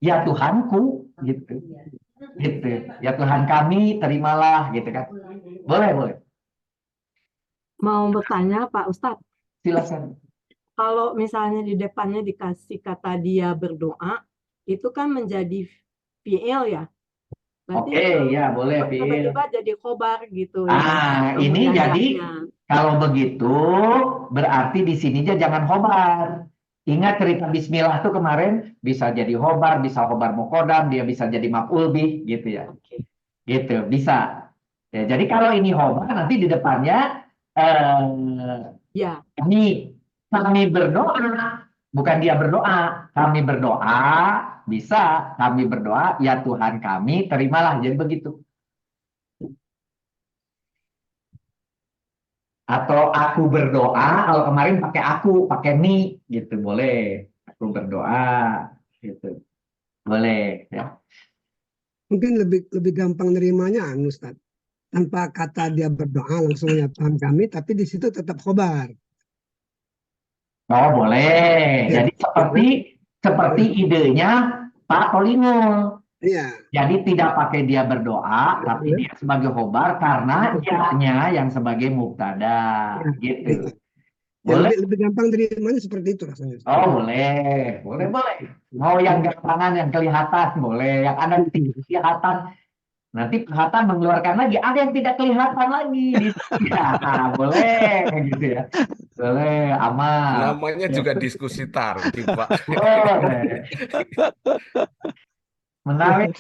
ya Tuhanku gitu. Gitu. Ya Tuhan kami, terimalah gitu kan. Boleh. Mau bertanya Pak Ustadz? Silakan. Kalau misalnya di depannya dikasih kata dia berdoa, itu kan menjadi fi'il ya? Oke, ya boleh fi'il. Tiba-tiba jadi khobar gitu. Ini jadi kalau begitu berarti di sininya jangan khobar. Ingat cerita Bismillah tuh kemarin bisa jadi khobar, bisa khobar muqaddam, dia bisa jadi maf'ul bih gitu ya. Gitu, bisa. Ya, jadi kalau ini khobar nanti di depannya kami berdoa, bukan dia berdoa, kami berdoa, bisa kami berdoa, ya Tuhan kami, terimalah, jadi begitu. Atau aku berdoa, kalau kemarin pakai mi, gitu, boleh. Aku berdoa, gitu. Boleh, ya. Mungkin lebih gampang nerimanya Ustaz. Tanpa kata dia berdoa langsung ya Tuhan kami, tapi di situ tetap khobar. Oh boleh. Jadi seperti idenya Pak Tolingo. Iya. Jadi tidak pakai dia berdoa, tapi dia sebagai khobar karena ya-nya yang sebagai mubtada, gitu. Boleh. Lebih gampang nerimanya seperti itu rasanya. Oh boleh. Mau yang gampangan yang kelihatan boleh, yang ada di kelihatan. Nanti Pak Hatta mengeluarkan lagi, ada yang tidak kelihatan lagi. Ya, boleh, gitu ya. Boleh, aman. Namanya juga diskusi tarkib, Pak. Boleh. Menarik.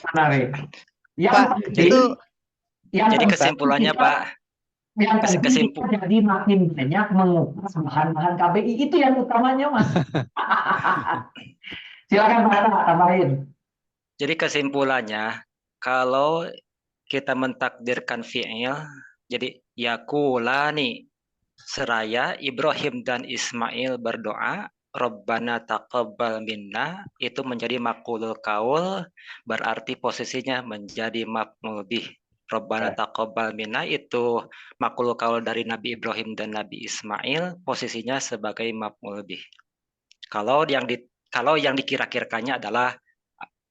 Jadi kesimpulannya Pak. Yang kesimpulannya jadi makin banyak mengupas bahan-bahan KBI. Itu yang utamanya, Mas. Silakan Pak Hatta, tambahin. Jadi kesimpulannya, kalau kita mentakdirkan fi'il, jadi yakulani, seraya Ibrahim dan Ismail berdoa, Rabbana taqabbal minna, itu menjadi maqulul qaul, berarti posisinya menjadi maf'ul bih. Robbana taqabbal minna itu maqul qaul dari Nabi Ibrahim dan Nabi Ismail, posisinya sebagai maf'ul bih. Kalau yang dikira-kirakannya adalah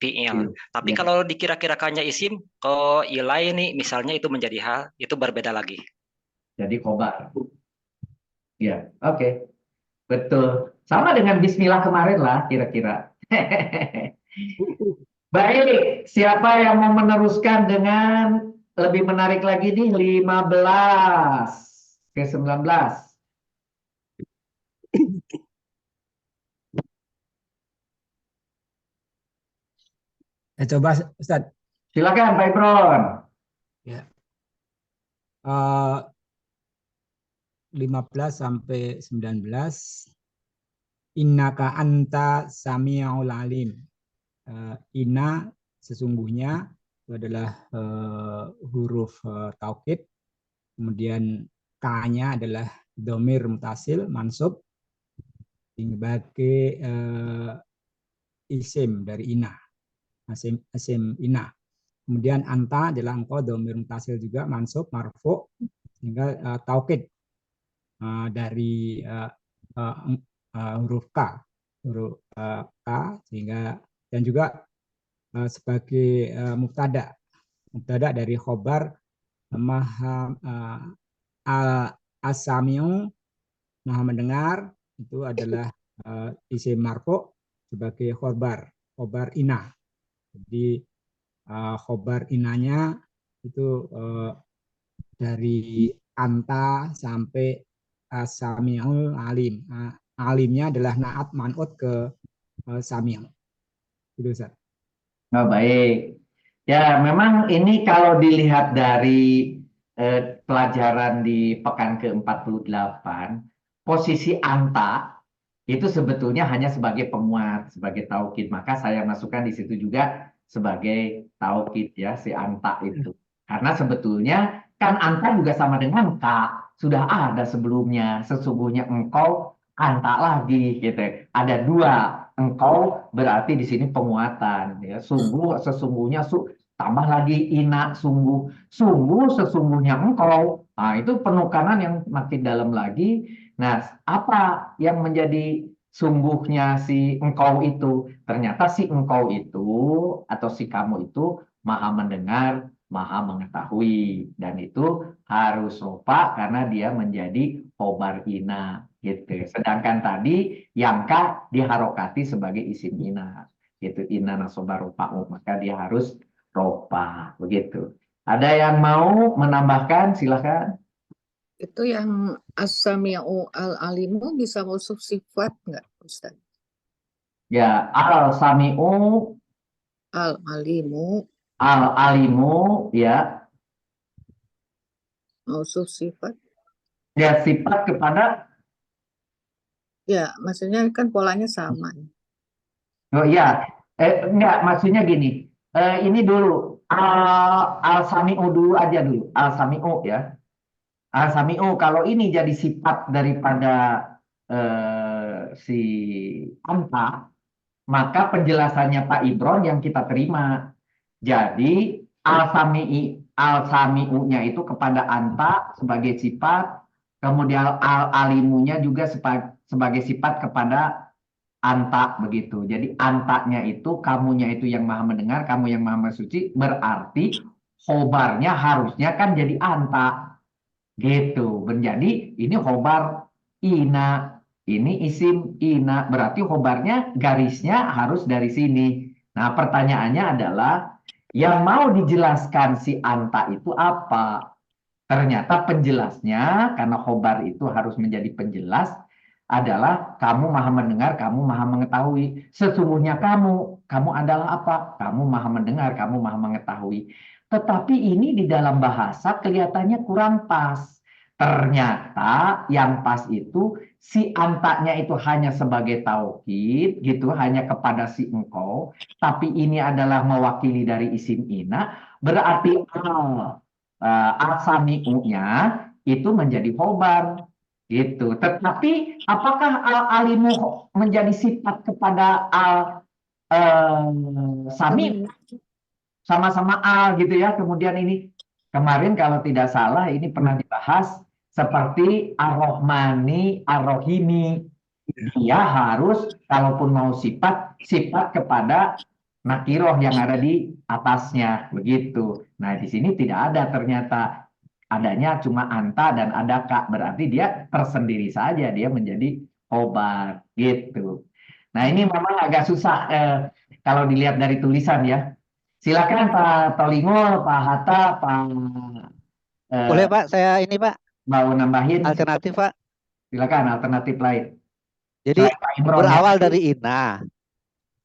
fi'il. Tapi Ya. kalau dikira-kirakannya isim, kalau ilai ini misalnya itu menjadi hal, itu berbeda lagi. Jadi khobar. Ya, oke. Betul. Sama dengan bismillah kemarin lah kira-kira. Baik, siapa yang mau meneruskan dengan lebih menarik lagi nih 15 ke 19? Coba Ustaz. Silakan Pak Ibron. Ya. 15 sampai 19. Innaka anta sami'ul alim. Inna sesungguhnya itu adalah huruf taukid. Kemudian K-nya adalah domir mutasil mansub sebagai isim dari Inna. Isim Inna. Kemudian anta adalah engkau, domir mutasil juga mansub marfu sehingga taukid dari huruf K, K sehingga dan juga sebagai mubtada dari khobar maha as-sami'u maha mendengar, itu adalah isim marfu sebagai khobar ina. Jadi khobar inanya itu dari anta sampai as-sami'ul alim. Alimnya adalah naat man'ut ke sami'. Itu Ustaz. Oh, baik. Ya, memang ini kalau dilihat dari pelajaran di pekan ke-48, posisi anta itu sebetulnya hanya sebagai penguat, sebagai taukid. Maka saya masukkan di situ juga sebagai taukid ya, si anta itu. Karena sebetulnya kan anta juga sama dengan K. Sudah ada sebelumnya. Sesungguhnya engkau anta lagi gitu. Ada dua. Engkau berarti di sini penguatan ya. Sungguh sesungguhnya tambah lagi ina sungguh sesungguhnya engkau. Nah, itu penukanan yang makin dalam lagi. Nah, apa yang menjadi sungguhnya si engkau itu? Ternyata si engkau itu atau si kamu itu maha mendengar, maha mengetahui, dan itu harus rofa karena dia menjadi khobar ina gitu. Sedangkan tadi yang K diharokati sebagai isim ina gitu, ina nasoba rofa'u, maka dia harus rofa begitu. Ada yang mau menambahkan? Silahkan. Itu yang as-sami'u al-alimu bisa mausuf sifat nggak Ustaz? Ya, al-sami'u Al-alimu al-alimu ya. mausuf sifat. Ya, sifat kepada. Ya, maksudnya kan polanya sama. Oh iya, enggak, maksudnya gini. Ini dulu al-sami'u dulu aja dulu. Al-sami'u ya. Al-sami'u kalau ini jadi sifat daripada si anta, maka penjelasannya Pak Ibron yang kita terima. Jadi al-sami'u-nya itu kepada anta sebagai sifat, kemudian al-alimunya juga sebagai sifat kepada anta begitu. Jadi antanya itu, kamunya itu yang maha mendengar, kamu yang maha suci, berarti khobarnya harusnya kan jadi anta gitu. Menjadi ini khobar ina, ini isim ina, berarti khobarnya garisnya harus dari sini. Nah, pertanyaannya adalah yang mau dijelaskan si anta itu apa? Ternyata penjelasnya, karena khobar itu harus menjadi penjelas, adalah kamu maha mendengar, kamu maha mengetahui. Sesungguhnya kamu adalah apa? Kamu maha mendengar, kamu maha mengetahui. Tetapi ini di dalam bahasa kelihatannya kurang pas. Ternyata yang pas itu si antanya itu hanya sebagai taukid, gitu, hanya kepada si engkau. Tapi ini adalah mewakili dari isim ina, berarti al-sami'u-nya itu menjadi khobar gitu. Tetapi apakah al-alimu menjadi sifat kepada al-sami? Sama-sama al gitu ya. Kemudian ini Kemarin kalau tidak salah ini pernah dibahas seperti Ar-Rahmani, Ar-Rahimi. Dia harus kalaupun mau sifat kepada nakiroh yang ada di atasnya begitu. Nah di sini tidak ada ternyata, adanya cuma anta dan ada kak, berarti dia tersendiri saja, dia menjadi khobar gitu. Nah ini memang agak susah kalau dilihat dari tulisan ya. Silakan Pak Tolingol, Pak Hatta, Pak Boleh Pak, saya ini Pak, mau nambahin. alternatif Pak. Silakan alternatif lain. Jadi Selain Pak Imron ya. berawal dari inna.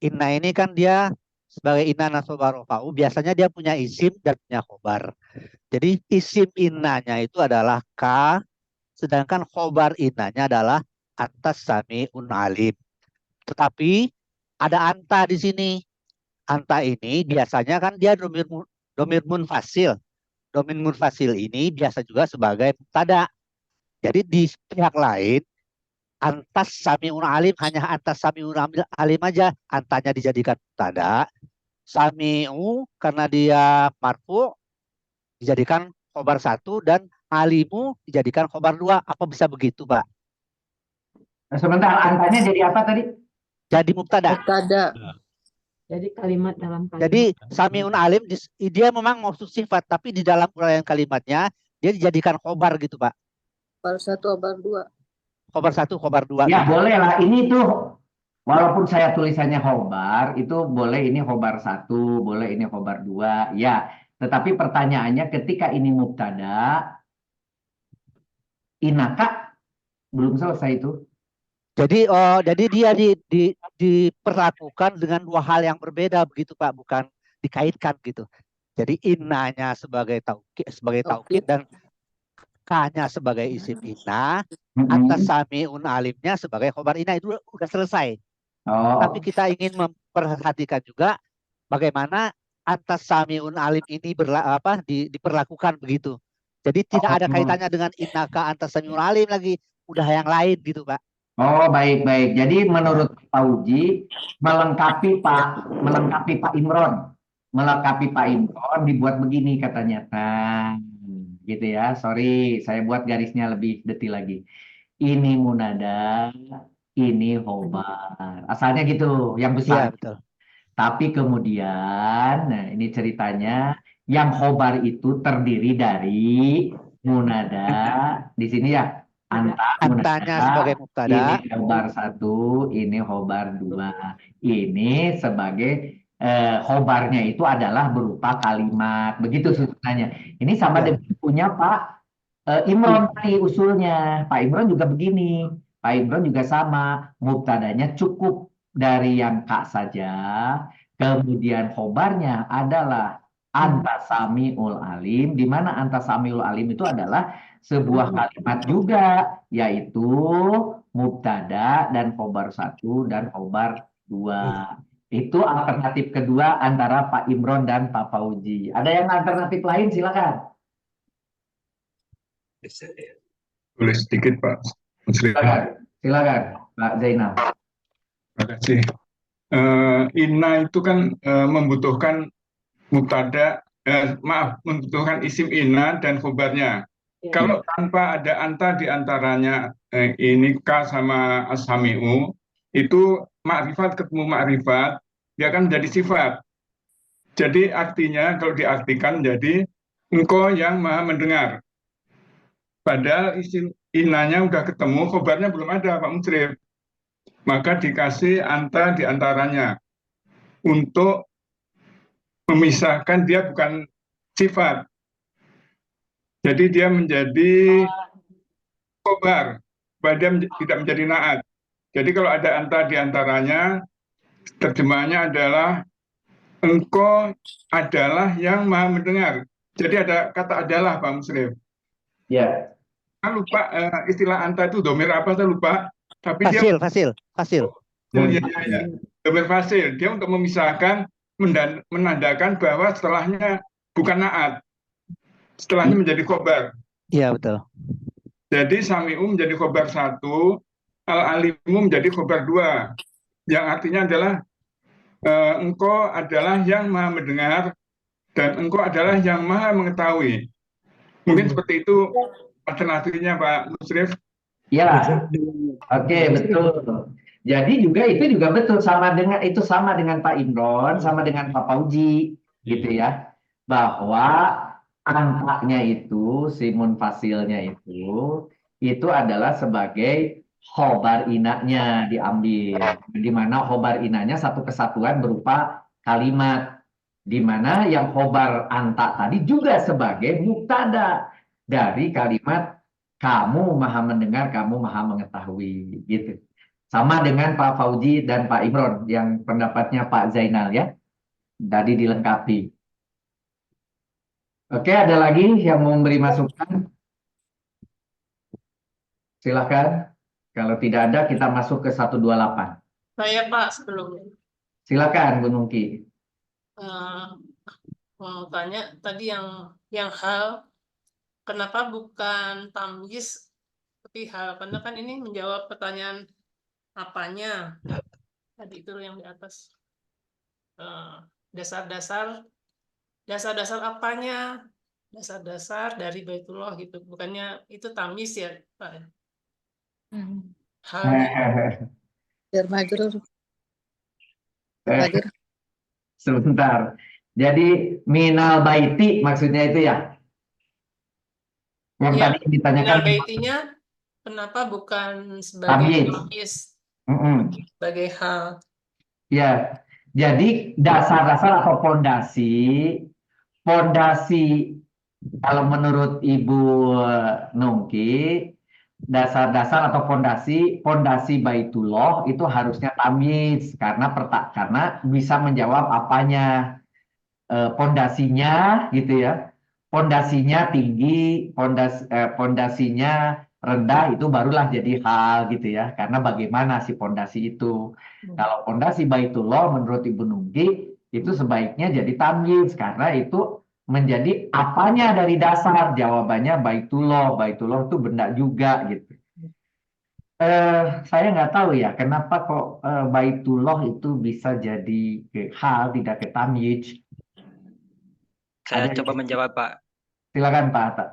Inna ini kan dia sebagai inna nasoba rofa'u, biasanya dia punya isim dan punya khobar. Jadi isim innanya itu adalah ka, sedangkan khobar innanya adalah atas sami'un alim. Tetapi ada anta di sini. Anta ini biasanya kan dia domir munfasil. Domir munfasil ini biasa juga sebagai mubtada. Jadi di pihak lain antas sami'un alim, hanya antas sami'un alim aja, antanya dijadikan mubtada. Sami'u karena dia marfu dijadikan khobar 1 dan alimu dijadikan khobar 2. Apa bisa begitu, Pak? Sebentar, antanya jadi apa tadi? Jadi mubtada. Mubtada. Jadi kalimat dalam kalimat. Jadi sami'un alim dia memang maksud sifat, tapi di dalam uraian kalimatnya dia dijadikan khobar gitu, Pak. Khobar 1, khobar 2. Khobar 1, khobar 2. Ya, boleh lah. Ini tuh walaupun saya tulisannya khobar, itu boleh ini khobar 1, boleh ini khobar 2. Ya, tetapi pertanyaannya ketika ini mubtada, inaka belum selesai itu. Jadi dia diperlakukan dengan dua hal yang berbeda begitu Pak, bukan dikaitkan gitu. Jadi innanya sebagai taukid dan ka-nya sebagai isim inna, atas sami'un alimnya sebagai khobar inna, itu udah selesai. Tapi kita ingin memperhatikan juga bagaimana atas sami'un alim ini diperlakukan begitu. Jadi tidak ada kaitannya dengan innaka atas sami'un alim lagi, udah yang lain gitu Pak. Oh, baik-baik. Jadi menurut Pak Uji melengkapi Pak Imron. Melengkapi Pak Imron dibuat begini katanya. Nah, gitu ya. Sorry, saya buat garisnya lebih detail lagi. Ini munada, ini khobar. Asalnya gitu, yang besar. Iya, betul. Tapi kemudian, nah ini ceritanya, yang khobar itu terdiri dari munada. Di sini ya. Antanya sebagai mubtada, ini khobar 1, ini khobar 2. Ini sebagai khobarnya itu adalah berupa kalimat. Begitu susunannya. Ini sama dengan punya Pak Imron tadi usulnya. Pak Imron juga begini. Pak Imron juga sama. Mubtadanya cukup dari yang kak saja. Kemudian khobarnya adalah antasamiul alim, di mana antasamiul alim itu adalah sebuah kalimat juga, yaitu mubtada dan khobar 1 dan khobar 2. Itu alternatif kedua antara Pak Imron dan Pak Fauji. Ada yang alternatif lain? Silakan. Boleh sedikit Pak. Silakan Pak Zainal. Terima kasih. Inna itu kan membutuhkan mubtada, membutuhkan isim inna dan khobarnya. Kalau tanpa ada anta di antaranya, ini ka sama as-sami'u, itu ma'rifat ketemu ma'rifat, dia akan menjadi sifat. Jadi artinya kalau diartikan jadi engkau yang maha mendengar. Padahal isim innanya udah ketemu, khobarnya belum ada Pak Musrif. Maka dikasih anta di antaranya untuk memisahkan dia bukan sifat. Jadi dia menjadi khobar, dia tidak menjadi naat. Jadi kalau ada anta di antaranya, terjemahannya adalah engkau adalah yang maha mendengar. Jadi ada kata adalah Pak Muslim. Ya. Saya lupa istilah anta itu domir apa saya lupa. Tapi fasil. Ya. Domir fasil. Dia untuk memisahkan, menandakan bahwa setelahnya bukan naat. Setelahnya menjadi khobar. Iya, betul. Jadi sami'u menjadi khobar 1, al-alimu menjadi khobar 2. Yang artinya adalah engkau adalah yang maha mendengar dan engkau adalah yang maha mengetahui. Mungkin seperti itu alternatifnya Pak Musrif. Ya, oke, betul. Jadi itu juga betul sama dengan Pak Imron, sama dengan Pak Fauji, gitu ya, bahwa angkanya itu, simun fasilnya itu adalah sebagai khobar inaknya diambil, di mana khobar inaknya satu kesatuan berupa kalimat, di mana yang khobar anta tadi juga sebagai mubtada dari kalimat kamu maha mendengar, kamu maha mengetahui, gitu. Sama dengan Pak Fauji dan Pak Imron yang pendapatnya Pak Zainal ya, tadi dilengkapi. Oke, ada lagi yang mau memberi masukan? Silakan. Kalau tidak ada, kita masuk ke 128. Saya Pak sebelumnya. Silakan, Bu Nungki. Mau tanya tadi yang hal, kenapa bukan tamyiz tapi hal? Karena kan ini menjawab pertanyaan apanya. Tadi itu yang di atas. Dasar-dasar apanya? Dasar-dasar dari Baitullah gitu. Bukannya itu tamyiz ya, Pak? Jar majrur. Sebentar. Jadi minal baiti maksudnya itu ya? Yang Ya, tadi ditanyakan. minal baitinya kenapa bukan sebagai tamyiz? Sebagai hal. Ya. Jadi dasar-dasar atau pondasi kalau menurut Ibu Nungki, dasar-dasar atau pondasi Baitullah itu harusnya tamyiz karena bisa menjawab apanya, pondasinya gitu ya. Pondasinya tinggi, pondasinya rendah, itu barulah jadi hal gitu ya. Karena bagaimana si pondasi itu. Kalau pondasi Baitullah menurut Ibu Nungki itu sebaiknya jadi tamyiz karena itu menjadi apanya dari dasar. Jawabannya Baitullah itu benda juga gitu. Saya nggak tahu ya kenapa kok Baitullah itu bisa jadi hal, tidak ke tamyiz. Saya coba menjawab, Pak. Silakan Pak Atta.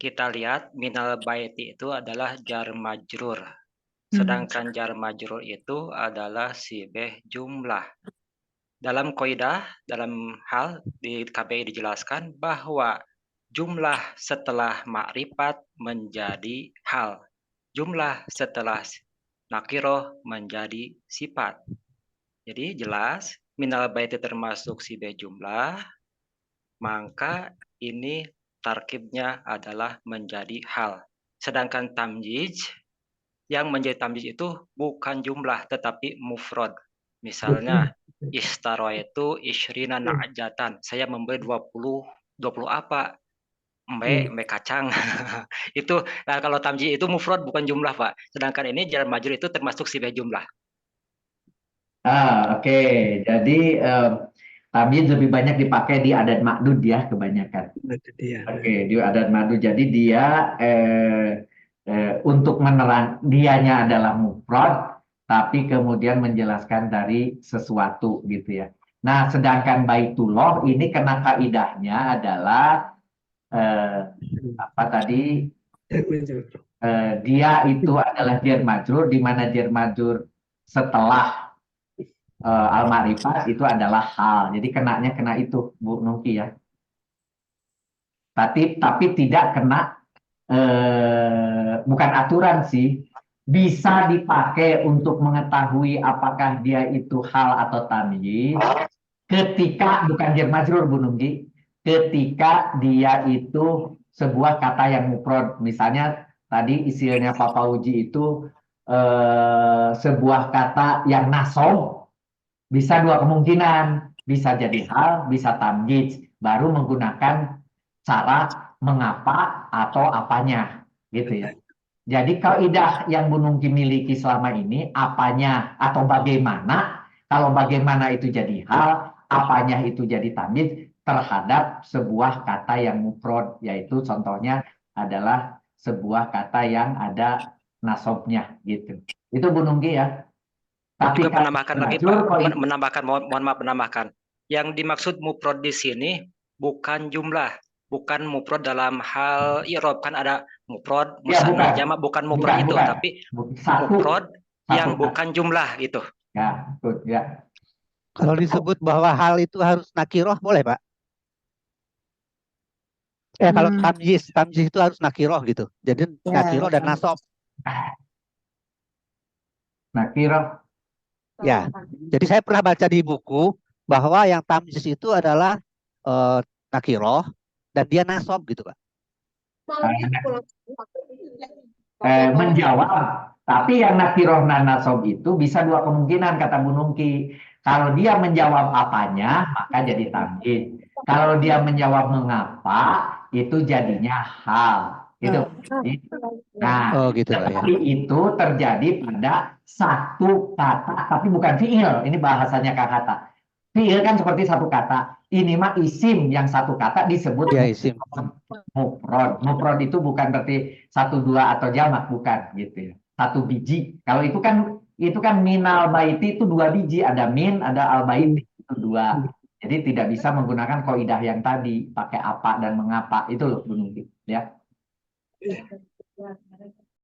Kita lihat minal baiti itu adalah jar majrur. Sedangkan jar majrur itu adalah sibeh jumlah. Dalam kaidah, dalam hal di KBI dijelaskan bahwa jumlah setelah makrifat menjadi hal. Jumlah setelah nakiroh menjadi sifat. Jadi jelas minal baiti termasuk sibeh jumlah, maka ini tarkibnya adalah menjadi hal. Sedangkan tamyiz, yang menjadi tamyiz itu bukan jumlah tetapi mufrad. Misalnya istaraitu isyrina na'jatan. Saya membeli 20 apa? Mbe kacang. Itu kalau tamyiz itu mufrad bukan jumlah, Pak. Sedangkan ini jar majrur itu termasuk sibeh jumlah. Oke. Jadi tamyiz lebih banyak dipakai di adat ma'dud ya kebanyakan. Oke, di adat ma'dud. Jadi dia untuk dianya adalah mufrad, tapi kemudian menjelaskan dari sesuatu gitu ya. Nah, sedangkan Baitullah ini kena kaidahnya adalah apa tadi? Dia itu adalah jar majrur, di mana jar majrur setelah al-ma'rifat itu adalah hal. Jadi kena itu, Bu Nungki ya. Tapi tidak kena, bukan aturan sih. Bisa dipakai untuk mengetahui apakah dia itu hal atau tamyiz ketika bukan jar majrur, Bu Nungki. Ketika dia itu sebuah kata yang mufrad. Misalnya tadi istilahnya Pak Fauji itu sebuah kata yang nasab. Bisa dua kemungkinan, bisa jadi hal, bisa tamyiz, baru menggunakan cara mengapa atau apanya, gitu ya. Jadi kaidah yang Bu Nungki miliki selama ini, apanya atau bagaimana, kalau bagaimana itu jadi hal, apanya itu jadi tamyiz terhadap sebuah kata yang mufrad, yaitu contohnya adalah sebuah kata yang ada nasabnya, gitu. Itu Bu Nungki ya. Tapi juga menambahkan lagi Pak, menambahkan, mohon maaf menambahkan. Yang dimaksud mufrad di sini bukan jumlah, bukan mufrad dalam hal i'rab, kan ada mufrad, Ya, musanna, bukan. jamak, bukan Bukan, mufrad itu, bukan. tapi Satu. mufrad yang Satu. bukan jumlah gitu. Ya, betul. Ya. Kalau disebut bahwa hal itu harus nakiroh, boleh Pak? Kalau tamyiz itu harus nakiroh gitu. Jadi nakiroh dan nasob. Nakirah. Ya, jadi saya pernah baca di buku bahwa yang tamyiz itu adalah nakiroh dan dia nasob gitu Pak. Menjawab. Tapi yang nakiroh dan nasob itu bisa dua kemungkinan kata Bu Nungki. Kalau dia menjawab apanya, maka jadi tamyiz. Kalau dia menjawab mengapa, itu jadinya hal. Gitu. Nah, gitu Pak, ya. tapi itu terjadi pada satu kata, tapi bukan fiil. Ini bahasanya kata. Fiil kan seperti satu kata. Ini mah isim yang satu kata disebut ya, isim. mufrad. Mufrad itu bukan berarti satu dua atau jamak, bukan gitu ya. Satu biji. Kalau itu kan minal baiti itu dua biji, ada min, ada al baiti itu dua. Jadi tidak bisa menggunakan kaidah yang tadi pakai apa dan mengapa itu loh Bu Nungki, ya.